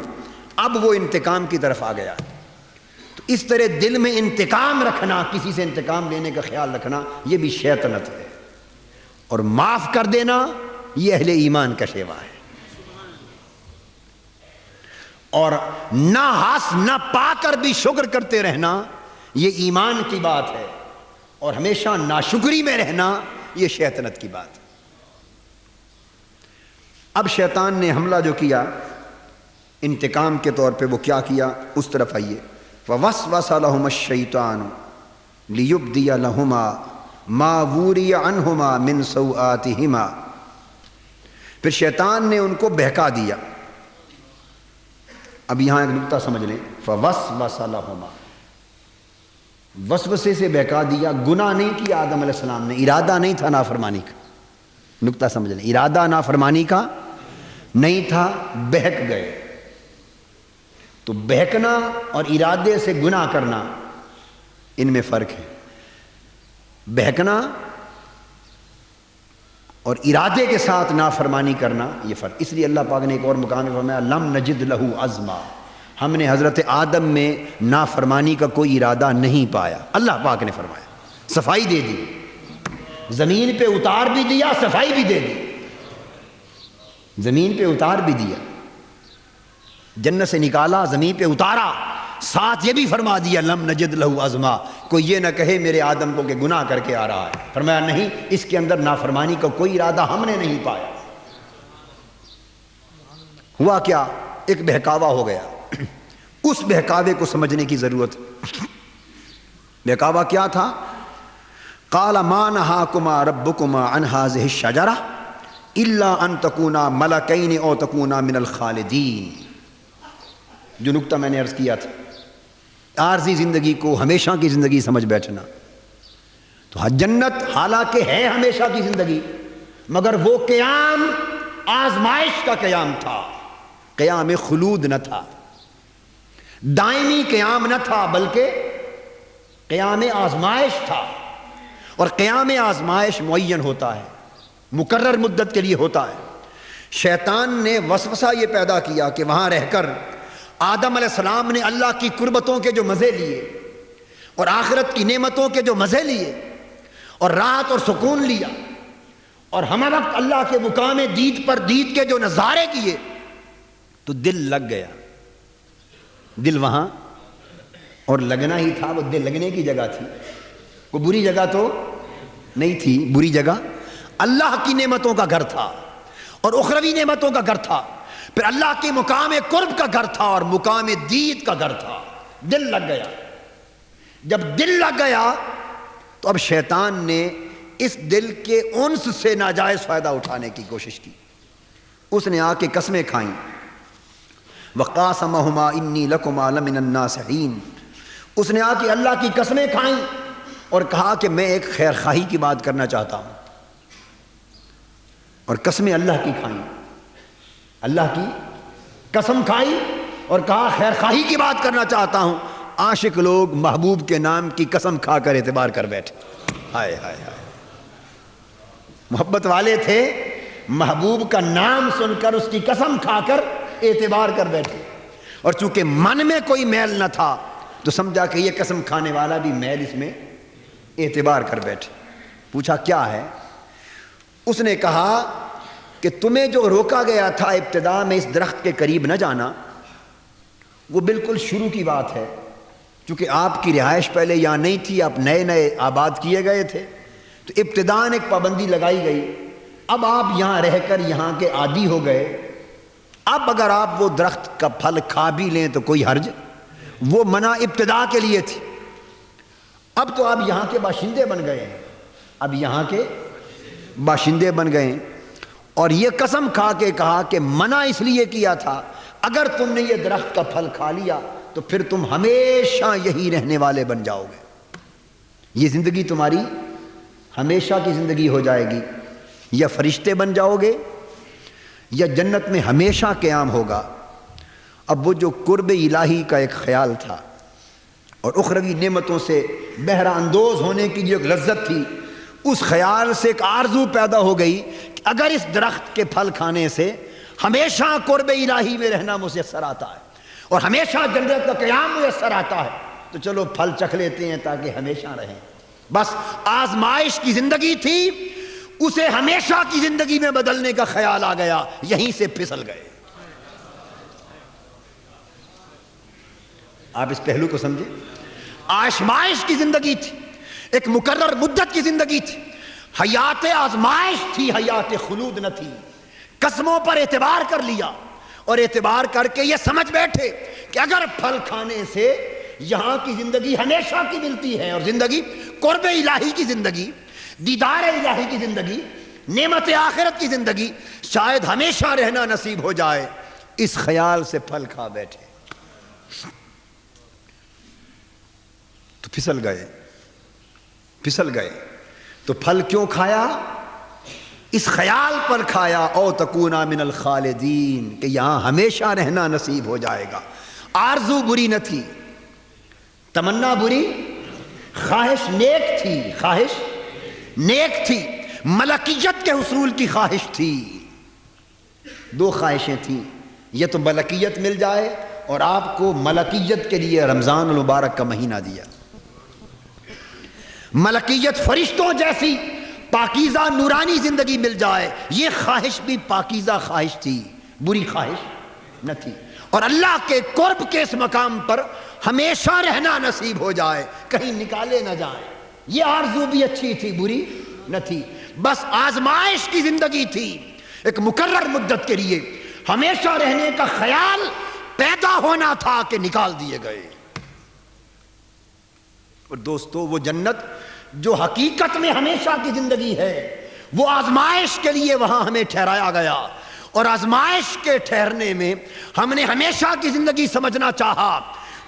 اب وہ انتقام کی طرف آ گیا۔ تو اس طرح دل میں انتقام رکھنا، کسی سے انتقام لینے کا خیال رکھنا، یہ بھی شیطنت ہے، اور معاف کر دینا یہ اہل ایمان کا شیوا ہے، اور نہ ہنس نہ پا کر بھی شکر کرتے رہنا یہ ایمان کی بات ہے، اور ہمیشہ ناشکری میں رہنا یہ شیطنت کی بات ہے۔ اب شیطان نے حملہ جو کیا انتقام کے طور پہ، وہ کیا کیا، اس طرف آئیے۔ فَوَسْوَسَ لَهُمَ الشَّيْطَانُ لِيُبْدِيَ لَهُمَا مَا وُورِيَ عَنْهُمَا مِنْ سَوْآتِهِمَا، پھر شیطان نے ان کو بہکا دیا۔ اب یہاں ایک نقطہ سمجھ لیں، فَوَسْوَسَ لَهُمَا، وسوسے سے بہکا دیا، گناہ نہیں کیا آدم علیہ السلام نے، ارادہ نہیں تھا نافرمانی کا، نقطہ سمجھ لیں، ارادہ نافرمانی کا نہیں تھا، بہک گئے۔ تو بہکنا اور ارادے سے گناہ کرنا، ان میں فرق ہے۔ بہکنا اور ارادے کے ساتھ نافرمانی کرنا یہ فرق، اس لیے اللہ پاک نے ایک اور مقام میں فرمایا لم نجد لہو عزما، ہم نے حضرت آدم میں نافرمانی کا کوئی ارادہ نہیں پایا، اللہ پاک نے فرمایا، صفائی دے دی، زمین پہ اتار بھی دیا، صفائی بھی دے دی، زمین پہ اتار بھی دیا، جنت سے نکالا، زمین پہ اتارا، ساتھ یہ بھی فرما دیا لم نجد لہو عزما، کوئی یہ نہ کہے میرے آدم کو کہ گناہ کر کے آ رہا ہے، فرمایا نہیں، اس کے اندر نافرمانی کا کوئی ارادہ ہم نے نہیں پایا۔ ہوا کیا، ایک بہکاوا ہو گیا، اس بہکاوے کو سمجھنے کی ضرورت۔ بہکاوا کیا تھا؟ قال ما نہاکما ربکما عن هذه الشجرة الا ان تکونا ملکین او تکونا من الخالدین، جو نقطہ میں نے عرض کیا تھا، عارضی زندگی کو ہمیشہ کی زندگی سمجھ بیٹھنا. تو جنت حالانکہ ہے ہمیشہ کی زندگی، مگر وہ قیام آزمائش کا قیام تھا، قیام خلود نہ تھا، دائمی قیام نہ تھا، بلکہ قیام آزمائش تھا. اور قیام آزمائش معین ہوتا ہے، مقرر مدت کے لیے ہوتا ہے. شیطان نے وسوسہ یہ پیدا کیا کہ وہاں رہ کر آدم علیہ السلام نے اللہ کی قربتوں کے جو مزے لیے اور آخرت کی نعمتوں کے جو مزے لیے اور راحت اور سکون لیا، اور ہم وقت اللہ کے مقام دید پر دید کے جو نظارے کیے، تو دل لگ گیا. دل وہاں، اور لگنا ہی تھا، وہ دل لگنے کی جگہ تھی، کوئی بری جگہ تو نہیں تھی. بری جگہ اللہ کی نعمتوں کا گھر تھا اور اخروی نعمتوں کا گھر تھا، پھر اللہ کے مقام قرب کا گھر تھا اور مقام دید کا گھر تھا. دل لگ گیا. جب دل لگ گیا تو اب شیطان نے اس دل کے انس سے ناجائز فائدہ اٹھانے کی کوشش کی. اس نے آ کے قسمیں کھائیں. وَقَاسَمَهُمَا إِنِّي لَكُمَا لَمِنَ النَّاصِحِينَ. اس نے آ کے اللہ کی قسمیں کھائیں اور کہا کہ میں ایک خیر خواہی کی بات کرنا چاہتا ہوں. اور قسمیں اللہ کی کھائیں، اللہ کی قسم کھائی اور کہا خیر خواہی کی بات کرنا چاہتا ہوں. عاشق لوگ محبوب کے نام کی قسم کھا کر اعتبار کر بیٹھے. ہائے ہائے ہائے، محبت والے تھے، محبوب کا نام سن کر اس کی قسم کھا کر اعتبار کر بیٹھے. اور چونکہ من میں کوئی میل نہ تھا تو سمجھا کہ یہ قسم کھانے والا بھی میل اس میں اعتبار کر بیٹھے. پوچھا کیا ہے؟ اس نے کہا کہ تمہیں جو روکا گیا تھا ابتدا میں اس درخت کے قریب نہ جانا، وہ بالکل شروع کی بات ہے. چونکہ آپ کی رہائش پہلے یہاں نہیں تھی، آپ نئے نئے آباد کیے گئے تھے، تو ابتداً ایک پابندی لگائی گئی. اب آپ یہاں رہ کر یہاں کے عادی ہو گئے. اب اگر آپ وہ درخت کا پھل کھا بھی لیں تو کوئی حرج، وہ منع ابتدا کے لیے تھی. اب تو آپ یہاں کے باشندے بن گئے ہیں، اب یہاں کے باشندے بن گئے ہیں. اور یہ قسم کھا کے کہا کہ منع اس لیے کیا تھا، اگر تم نے یہ درخت کا پھل کھا لیا تو پھر تم ہمیشہ یہی رہنے والے بن جاؤ گے. یہ زندگی تمہاری ہمیشہ کی زندگی ہو جائے گی، یا فرشتے بن جاؤ گے یا جنت میں ہمیشہ قیام ہوگا. اب وہ جو قرب الہی کا ایک خیال تھا اور اخروی نعمتوں سے بہرہ اندوز ہونے کی جو ایک لذت تھی، اس خیال سے ایک آرزو پیدا ہو گئی کہ اگر اس درخت کے پھل کھانے سے ہمیشہ قرب الہی میں رہنا میسر آتا ہے اور ہمیشہ جنت کا قیام میسر آتا ہے، تو چلو پھل چکھ لیتے ہیں تاکہ ہمیشہ رہیں. بس آزمائش کی زندگی تھی، اسے ہمیشہ کی زندگی میں بدلنے کا خیال آ گیا، یہیں سے پھسل گئے. آپ اس پہلو کو سمجھیں. آزمائش کی زندگی تھی، ایک مقرر مدت کی زندگی تھی، حیات آزمائش تھی، حیات خلود نہ تھی. قسموں پر اعتبار کر لیا اور اعتبار کر کے یہ سمجھ بیٹھے کہ اگر پھل کھانے سے یہاں کی زندگی ہمیشہ کی ملتی ہے اور زندگی قرب الہی کی زندگی، دیدار الہی کی زندگی، نعمت آخرت کی زندگی شاید ہمیشہ رہنا نصیب ہو جائے، اس خیال سے پھل کھا بیٹھے تو پھسل گئے. تو پھل کیوں کھایا؟ اس خیال پر کھایا، او تکونا من الخالدین، کہ یہاں ہمیشہ رہنا نصیب ہو جائے گا. آرزو بری نہ تھی، تمنا بری، خواہش نیک تھی، ملکیت کے حصول کی خواہش تھی. دو خواہشیں تھیں، یہ تو ملکیت مل جائے، اور آپ کو ملکیت کے لیے رمضان المبارک کا مہینہ دیا. ملکیت فرشتوں جیسی پاکیزہ نورانی زندگی مل جائے، یہ خواہش بھی پاکیزہ خواہش تھی، بری خواہش نہ تھی. اور اللہ کے قرب کے اس مقام پر ہمیشہ رہنا نصیب ہو جائے، کہیں نکالے نہ جائیں، یہ آرزو بھی اچھی تھی، بری نہ تھی. بس آزمائش کی زندگی تھی، ایک مقرر مدت کے لیے ہمیشہ رہنے کا خیال پیدا ہونا تھا کہ نکال دیے گئے. اور دوستو، وہ جنت جو حقیقت میں ہمیشہ کی زندگی ہے، وہ آزمائش کے لیے وہاں ہمیں ٹھہرایا گیا،
اور آزمائش کے ٹھہرنے میں ہم نے ہمیشہ کی زندگی سمجھنا چاہا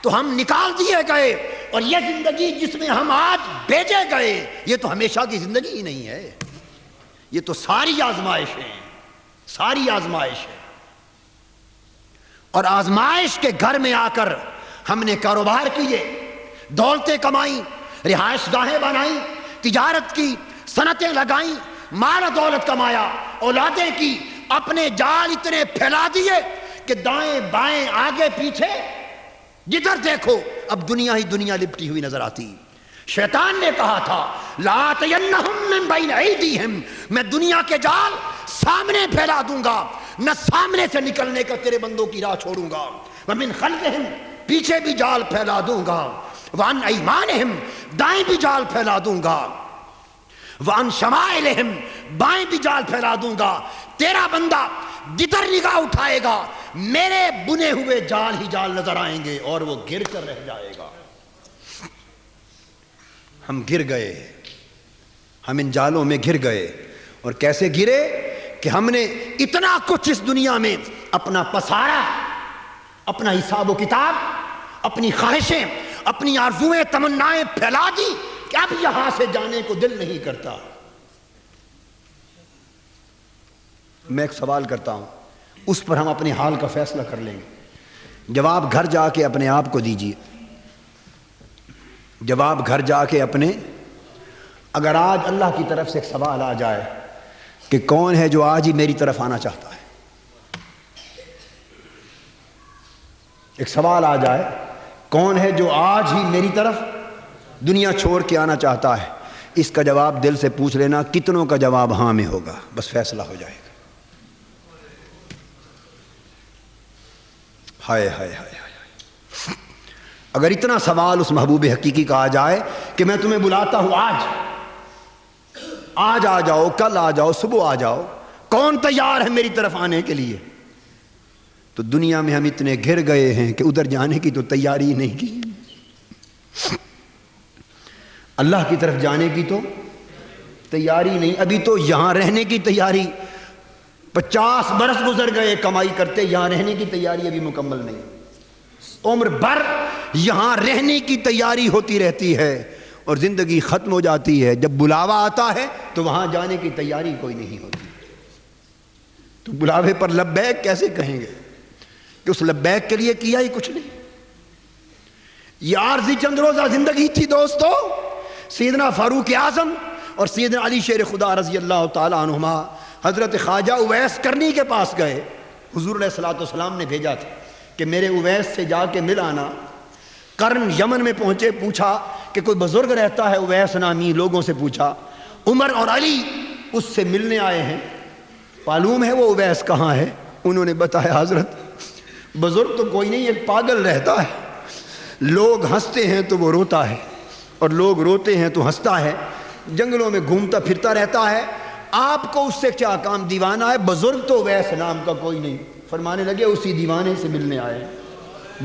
تو ہم نکال دیے گئے، اور یہ زندگی جس میں ہم آج بھیجے گئے یہ تو ہمیشہ کی زندگی ہی نہیں ہے، یہ تو ساری آزمائش ہے، ساری آزمائش ہے۔ اور آزمائش کے گھر میں آ کر ہم نے کاروبار کیے، دولتیں کمائیں، رہائش گاہیں بنائیں، تجارت کی، صنعتیں لگائیں، مال و دولت کمایا، اولادیں کی، اپنے جال اتنے پھیلا دیے کہ دائیں بائیں آگے پیچھے جدھر دیکھو اب دنیا ہی دنیا لپٹی ہوئی نظر آتی۔ شیطان نے کہا تھا لَآتِيَنَّهُم مِّن بَيْنِ أَيْدِيهِمْ، میں دنیا کے جال سامنے پھیلا دوں گا، نہ سامنے سے نکلنے کا تیرے بندوں کی راہ چھوڑوں گا، وَمِن خَلْفِهِمْ پیچھے بھی جال پھیلا دوں گا، وَعَنْ أَيْمَانِهِمْ دائیں بھی جال پھیلا دوں گا، وَعَنْ شَمَائِلِهِمْ بائیں بھی جال پھیلا دوں گا۔ تیرا بندہ جدھر نگاہ اٹھائے گا میرے بنے ہوئے جال ہی جال نظر آئیں گے اور وہ گر کر رہ جائے گا۔ ہم گر گئے، ہم ان جالوں میں گر گئے، اور کیسے گرے کہ ہم نے اتنا کچھ اس دنیا میں اپنا پسارا، اپنا حساب و کتاب، اپنی خواہشیں، اپنی آرزویں تمنائیں پھیلا دی کہ اب یہاں سے جانے کو دل نہیں کرتا۔ میں ایک سوال کرتا ہوں، اس پر ہم اپنے حال کا فیصلہ کر لیں گے۔ جواب گھر جا کے اپنے آپ کو دیجیے، جواب گھر جا کے اپنے، اگر آج اللہ کی طرف سے ایک سوال آ جائے کہ کون ہے جو آج ہی میری طرف آنا چاہتا ہے، ایک سوال آ جائے کون ہے جو آج ہی میری طرف دنیا چھوڑ کے آنا چاہتا ہے، اس کا جواب دل سے پوچھ لینا، کتنوں کا جواب ہاں میں ہوگا، بس فیصلہ ہو جائے گا۔ ہائے ہائے ہائے ہائے، اگر اتنا سوال اس محبوب حقیقی کا آ جائے کہ میں تمہیں بلاتا ہوں آج آ جاؤ، کل آ جاؤ، صبح آ جاؤ، کون تیار ہے میری طرف آنے کے لیے، تو دنیا میں ہم اتنے گھر گئے ہیں کہ ادھر جانے کی تو تیاری نہیں کی، اللہ کی طرف جانے کی تو تیاری نہیں، ابھی تو یہاں رہنے کی تیاری، 50 برس گزر گئے کمائی کرتے، یہاں رہنے کی تیاری ابھی مکمل نہیں، عمر بھر یہاں رہنے کی تیاری ہوتی رہتی ہے اور زندگی ختم ہو جاتی ہے، جب بلاوا آتا ہے تو وہاں جانے کی تیاری کوئی نہیں ہوتی، تو بلاوے پر لبیک کیسے کہیں گے کہ اس لبیک کے لیے کیا ہی کچھ نہیں۔ یہ عارضی چند روزہ زندگی تھی دوستو، سیدنا فاروق اعظم اور سیدنا علی شیر خدا رضی اللہ تعالیٰ عنہما حضرت خواجہ اویس کرنی کے پاس گئے، حضور علیہ السلام نے بھیجا تھا کہ میرے اویس سے جا کے مل آنا۔ قرن یمن میں پہنچے، پوچھا کہ کوئی بزرگ رہتا ہے اویس نامی، لوگوں سے پوچھا، عمر اور علی اس سے ملنے آئے ہیں، معلوم ہے وہ اویس کہاں ہے؟ انہوں نے بتایا حضرت بزرگ تو کوئی نہیں، ایک پاگل رہتا ہے، لوگ ہنستے ہیں تو وہ روتا ہے اور لوگ روتے ہیں تو ہنستا ہے، جنگلوں میں گھومتا پھرتا رہتا ہے، آپ کو اس سے کیا کام؟ دیوانہ ہے، بزرگ تو ویس نام کا کوئی نہیں۔ فرمانے لگے اسی دیوانے سے ملنے آئے،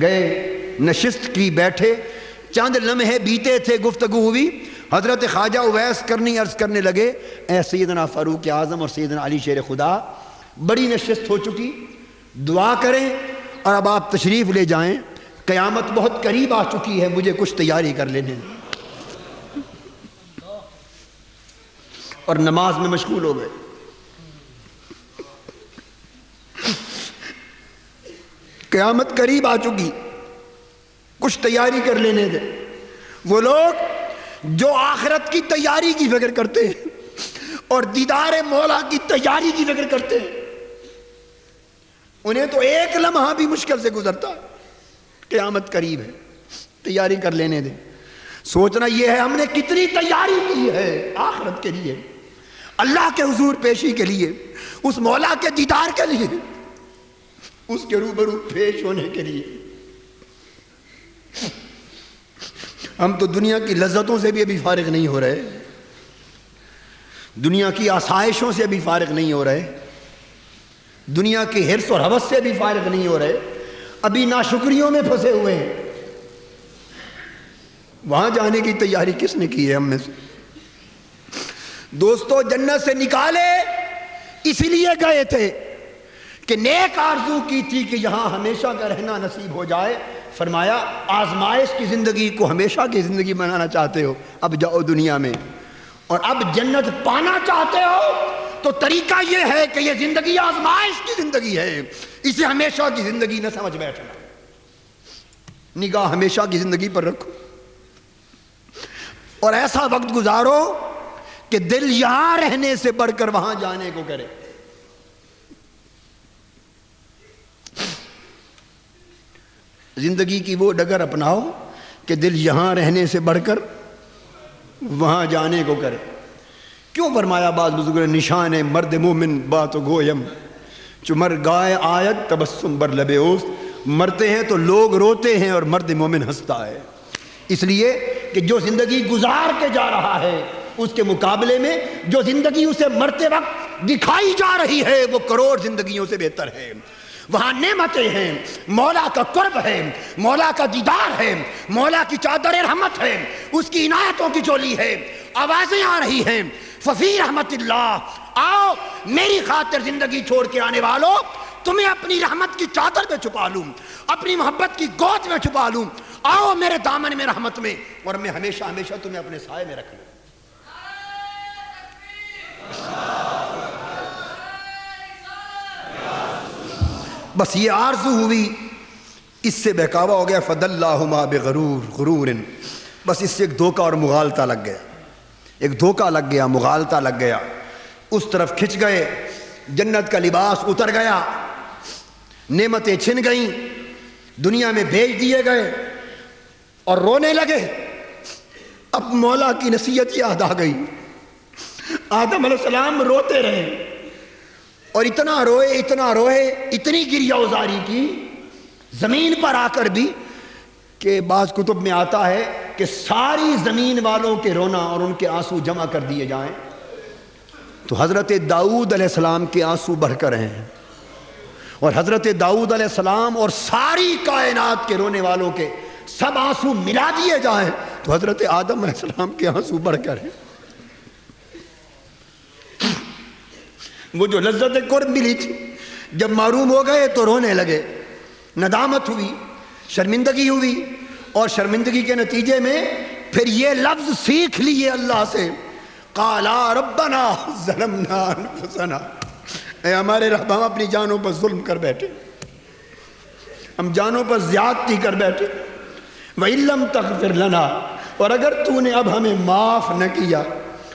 گئے، نشست کی، بیٹھے، چند لمحے بیتے تھے، گفتگو ہوئی، حضرت خواجہ اویس کرنی عرض کرنے لگے، اے سیدنا فاروق اعظم اور سیدنا علی شیر خدا، بڑی نشست ہو چکی، دعا کریں اور اب آپ تشریف لے جائیں، قیامت بہت قریب آ چکی ہے، مجھے کچھ تیاری کر لینے، اور نماز میں مشغول ہو گئے۔ قیامت قریب آ چکی، کچھ تیاری کر لینے دے۔ وہ لوگ جو آخرت کی تیاری کی فکر کرتے ہیں اور دیدار مولا کی تیاری کی فکر کرتے ہیں، انہیں تو ایک لمحہ بھی مشکل سے گزرتا۔ قیامت قریب ہے، تیاری کر لینے دے۔ سوچنا یہ ہے ہم نے کتنی تیاری کی ہے آخرت کے لیے، اللہ کے حضور پیشی کے لیے، اس مولا کے دیدار کے لیے، اس کے روبرو پیش ہونے کے لیے۔ ہم تو دنیا کی لذتوں سے بھی ابھی فارغ نہیں ہو رہے، دنیا کی آسائشوں سے بھی فارغ نہیں ہو رہے، دنیا کی حرص اور ہوس سے بھی فارغ نہیں ہو رہے، ابھی ناشکریوں میں پھنسے ہوئے ہیں۔ وہاں جانے کی تیاری کس نے کی ہے ہم میں سے؟ دوستو جنت سے نکالے اس لیے گئے تھے کہ نیک آرزو کی تھی کہ یہاں ہمیشہ کا رہنا نصیب ہو جائے. فرمایا آزمائش کی زندگی کو ہمیشہ کی زندگی بنانا چاہتے ہو، اب جاؤ دنیا میں، اور اب جنت پانا چاہتے ہو تو طریقہ یہ ہے کہ یہ زندگی آزمائش کی زندگی ہے، اسے ہمیشہ کی زندگی نہ سمجھ بیٹھنا. نگاہ ہمیشہ کی زندگی پر رکھو اور ایسا وقت گزارو کہ دل یہاں رہنے سے بڑھ کر وہاں جانے کو کرے. زندگی کی وہ ڈگر اپناؤ کہ دل یہاں رہنے سے بڑھ کر وہاں جانے کو کرے. کیوں فرمایا بعض بزرگوں نے نشان مرد مومن بات و گویم چو مر گائے آیت تبسم بر لب اوست. مرتے ہیں تو لوگ روتے ہیں اور مرد مومن ہنستا ہے. اس لیے کہ جو زندگی گزار کے جا رہا ہے اس کے مقابلے میں جو زندگی اسے مرتے وقت دکھائی جا رہی ہے وہ کروڑ زندگیوں سے بہتر ہے. وہاں نعمتیں ہیں، مولا کا قرب ہے، مولا کا دیدار ہے، مولا کی چادر رحمت ہے، اس کی عنایتوں کی جولی ہے. آوازیں آ رہی ہیں ففی رحمت اللہ، آؤ میری خاطر زندگی چھوڑ کے آنے والوں، تمہیں اپنی رحمت کی چادر میں چھپا لوں، اپنی محبت کی گود میں چھپا لوں، آؤ میرے دامن میں رحمت میں، اور میں ہمیشہ ہمیشہ تمہیں اپنے سائے میں رکھ لوں. بس یہ آرزو ہوئی، اس سے بہکاوا ہو گیا. فدلہما بغرور غرور، بس اس سے ایک دھوکہ اور مغالطہ لگ گیا، ایک دھوکہ لگ گیا، مغالطہ لگ گیا. اس طرف کھنچ گئے، جنت کا لباس اتر گیا، نعمتیں چھن گئیں، دنیا میں بھیج دیے گئے اور رونے لگے. اب مولا کی نصیحت یاد آ گئی. آدم علیہ السلام روتے رہے اور اتنا روئے، اتنی گریہ ازاری کی زمین پر آ کر بھی کہ بعض کتب میں آتا ہے کہ ساری زمین والوں کے رونا اور ان کے آنسو جمع کر دیے جائیں تو حضرت داؤد علیہ السلام کے آنسو بڑھ کر ہیں، اور حضرت داؤد علیہ السلام اور ساری کائنات کے رونے والوں کے سب آنسو ملا دیے جائیں تو حضرت آدم علیہ السلام کے آنسو بڑھ کر ہیں. وہ جو لذت قرب ملی تھی جب معروم ہو گئے تو رونے لگے. ندامت ہوئی، شرمندگی ہوئی، اور شرمندگی کے نتیجے میں پھر یہ لفظ سیکھ لیے اللہ سے، قالا ربنا ظلمنا انفسنا، اے ہمارے رب ہم اپنی جانوں پر ظلم کر بیٹھے، ہم جانوں پر زیادتی کر بیٹھے. وَإِن لَّمْ تَغْفِرْ لَنَا، اور اگر تو نے اب ہمیں معاف نہ کیا،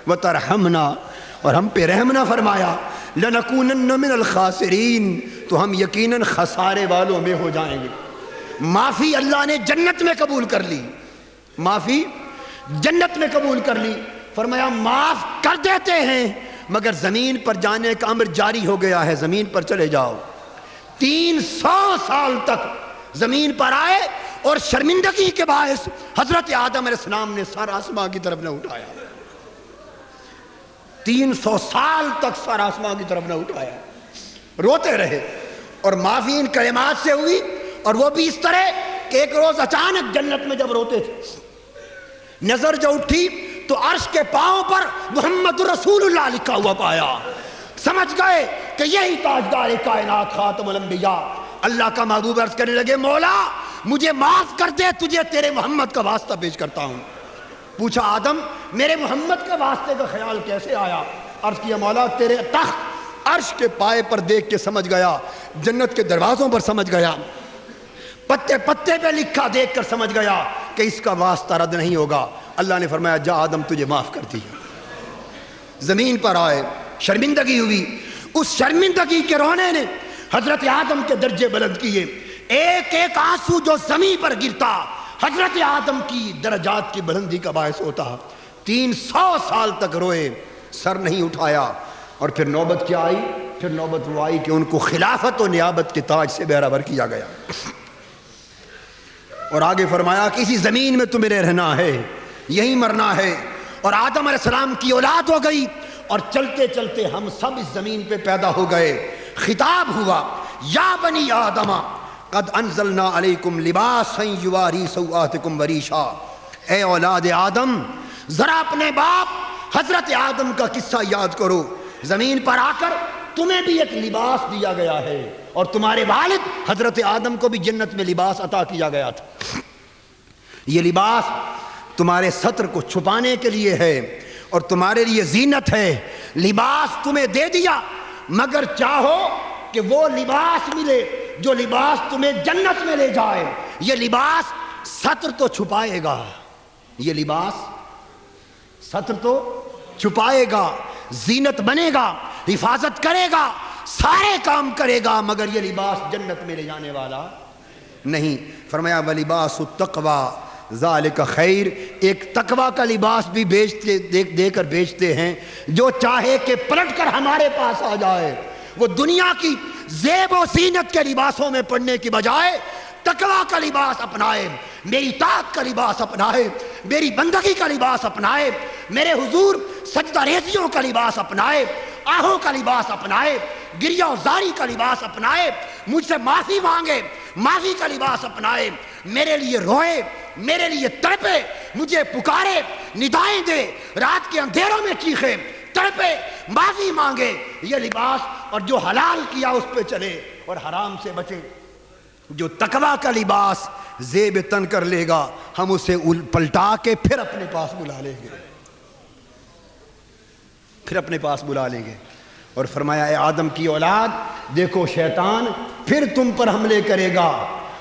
وَتَرْحَمْنَا، اور ہم پہ رحم نہ فرمایا، لَنَكُونَنَّ مِنَ الْخَاسِرِينَ، تو ہم یقیناً خسارے والوں میں ہو جائیں گے. معافی اللہ نے جنت میں قبول کر لی، معافی جنت میں قبول کر لی. فرمایا معاف کر دیتے ہیں مگر زمین پر جانے کا امر جاری ہو گیا ہے، زمین پر چلے جاؤ. 300 سال تک زمین پر آئے اور شرمندگی کے باعث حضرت آدم علیہ السلام نے سر آسمان کی طرف نہ اٹھایا. 300 سال تک سر آسمان کی طرف نہ اٹھایا، روتے رہے. اور معافی ان کلمات سے ہوئی، اور وہ بھی اس طرح کہ ایک روز اچانک جنت میں جب روتے تھے نظر جو اٹھی تو عرش کے پاؤں پر محمد رسول اللہ لکھا ہوا پایا. سمجھ گئے کہ یہی تاجدار کائنات خاتم الانبیاء. اللہ کا محبوب عرض کرنے لگے مولا مجھے معاف کر دے، تجھے تیرے محمد کا واسطہ پیش کرتا ہوں. پوچھا آدم میرے محمد کے واسطے کا خیال کیسے آیا؟ عرض کیا مولا تیرے تخت عرش کے پائے پر دیکھ کے سمجھ گیا، جنت کے دروازوں پر سمجھ گیا، پتے پتے پہ لکھا دیکھ کر سمجھ گیا کہ اس کا واسطہ رد نہیں ہوگا. اللہ نے فرمایا جا آدم تجھے معاف کر دیا. زمین پر آئے، شرمندگی ہوئی، اس شرمندگی کے رونے نے حضرت آدم کے درجے بلند کیے. ایک ایک آنسو جو زمین پر گرتا حضرت آدم کی درجات کی بلندی کا باعث ہوتا. 300 سال تک روئے، سر نہیں اٹھایا. اور پھر نوبت کیا آئی؟ پھر نوبت وہ آئی کہ ان کو خلافت و نیابت کے تاج سے بہرہ کیا گیا. اور آگے فرمایا کہ اسی زمین میں تمہیں رہنا ہے، یہی مرنا ہے. اور آدم علیہ السلام کی اولاد ہو گئی، اور چلتے چلتے ہم سب اس زمین پہ پیدا ہو گئے. خطاب ہوا یا بنی آدم قد انزلنا علیکم لباسا یواری سوآتکم وریشا، اے اولاد آدم ذرا اپنے باپ حضرت آدم کا قصہ یاد کرو. زمین پر آ کر تمہیں بھی ایک لباس دیا گیا ہے، اور تمہارے والد حضرت آدم کو بھی جنت میں لباس عطا کیا گیا تھا۔ یہ لباس تمہارے ستر کو چھپانے کے لیے ہے اور تمہارے لیے زینت ہے۔ لباس تمہیں دے دیا، مگر چاہو کہ وہ لباس ملے جو لباس تمہیں جنت میں لے جائے۔ یہ لباس ستر تو چھپائے گا، یہ لباس ستر تو چھپائے گا، زینت بنے گا، حفاظت کرے گا، سارے کام کرے گا، مگر یہ لباس جنت میں لے جانے والا نہیں۔ فرمایا وَلِبَاسُ التَّقْوَىٰ ذَلِكَ خیر، ایک تقویٰ کا لباس بھی دے کر بیچتے ہیں، جو چاہے کہ پلٹ کر ہمارے پاس آ جائے، وہ دنیا کی زیب و زینت کے لباسوں میں پڑنے کی بجائے تقویٰ کا لباس اپنائے، میری طاعت کا لباس اپنائے، میری بندگی کا لباس اپنائے، میرے حضور سجدہ ریزیوں کا لباس اپنائے، آہوں کا لباس اپنائے، گریہ و زاری کا لباس اپنائے، مجھ سے معافی مانگے، معافی کا لباس اپنائے، میرے لیے روئے، میرے لیے تڑپے، مجھے پکارے، ندائیں دے، رات کے اندھیروں میں چیخے، تڑپے، معافی مانگے، یہ لباس، اور جو حلال کیا اس پہ چلے اور حرام سے بچے۔ جو تقویٰ کا لباس زیب تن کر لے گا، ہم اسے پلٹا کے پھر اپنے پاس بلا لیں گے، پھر اپنے پاس بلا لیں گے۔ اور فرمایا اے آدم کی اولاد، دیکھو شیطان پھر تم پر حملے کرے گا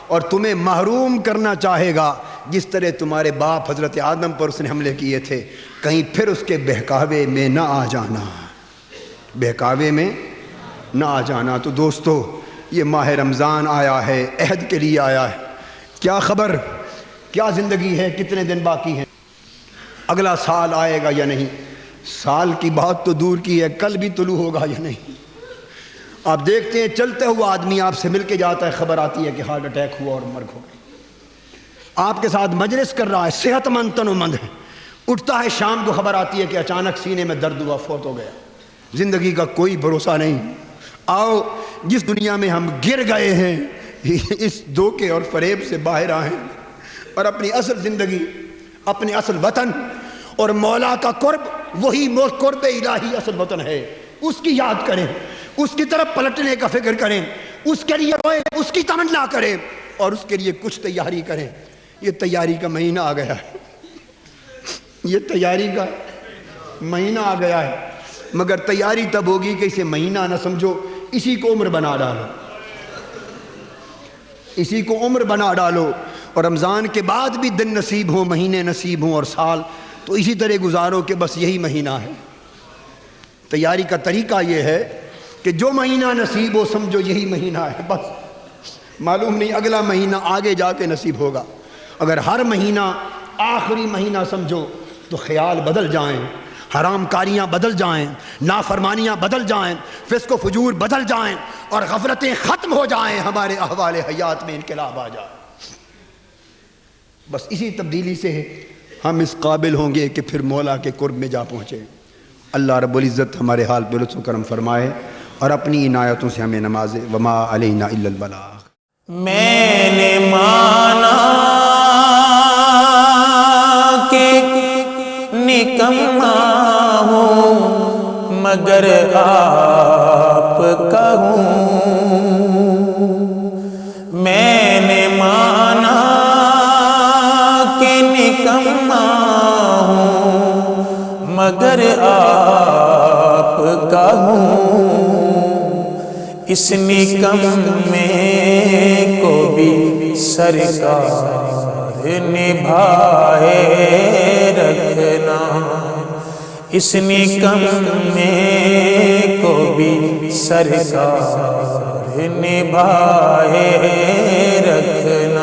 اور تمہیں محروم کرنا چاہے گا، جس طرح تمہارے باپ حضرت آدم پر اس نے حملے کیے تھے۔ کہیں پھر اس کے بہکاوے میں نہ آ جانا، بہکاوے میں نہ آ جانا۔ تو دوستو، یہ ماہ رمضان آیا ہے، عہد کے لیے آیا ہے۔ کیا خبر، کیا زندگی ہے، کتنے دن باقی ہیں، اگلا سال آئے گا یا نہیں؟ سال کی بات تو دور کی ہے، کل بھی طلوع ہوگا یا نہیں؟ آپ دیکھتے ہیں چلتے ہوا آدمی آپ سے مل کے جاتا ہے، خبر آتی ہے کہ ہارٹ اٹیک ہوا اور مرگ ہو گئی۔ آپ کے ساتھ مجلس کر رہا ہے، صحت مند تن و مند ہے، اٹھتا ہے شام کو خبر آتی ہے کہ اچانک سینے میں درد ہوا، فوت ہو گیا۔ زندگی کا کوئی بھروسہ نہیں۔ آؤ جس دنیا میں ہم گر گئے ہیں، اس دھوکے اور فریب سے باہر آئیں اور اپنی اصل زندگی، اپنے اصل وطن اور مولا کا قرب، وہی قرب الہی اصل وطن ہے، اس کی یاد کریں، اس کی طرف پلٹنے کا فکر کریں، اس کے لیے روئیں، اس کی تمنا کریں اور اس کے لیے کچھ تیاری کریں۔ یہ تیاری کا مہینہ آ گیا ہے، یہ تیاری کا مہینہ آ گیا ہے، مگر تیاری تب ہوگی کہ اسے مہینہ نہ سمجھو، اسی کو عمر بنا ڈالو، اسی کو عمر بنا ڈالو۔ اور رمضان کے بعد بھی دن نصیب ہوں، مہینے نصیب ہوں اور سال، تو اسی طرح گزارو کہ بس یہی مہینہ ہے۔ تیاری کا طریقہ یہ ہے کہ جو مہینہ نصیب ہو سمجھو یہی مہینہ ہے، بس معلوم نہیں اگلا مہینہ آگے جا کے نصیب ہوگا۔ اگر ہر مہینہ آخری مہینہ سمجھو تو خیال بدل جائیں، حرام کاریاں بدل جائیں، نافرمانیاں بدل جائیں، فسق و فجور بدل جائیں اور غفلتیں ختم ہو جائیں، ہمارے احوال حیات میں انقلاب آ جائے۔ بس اسی تبدیلی سے ہم اس قابل ہوں گے کہ پھر مولا کے قرب میں جا پہنچے۔ اللہ رب العزت ہمارے حال پہ لطف و کرم فرمائے اور اپنی عنایتوں سے ہمیں نوازے۔ وما علینا الا البلاغ۔
میں نے مانا کہ نکما ہوں مگر آپ کا ہوں، میں نے مانا کہ نکما ہوں مگر آپ کا ہوں، اس نکمے کو بھی سرکار نبھائے رکھنا، اس نکمے کو بھی سرکار نبھائے رکھنا۔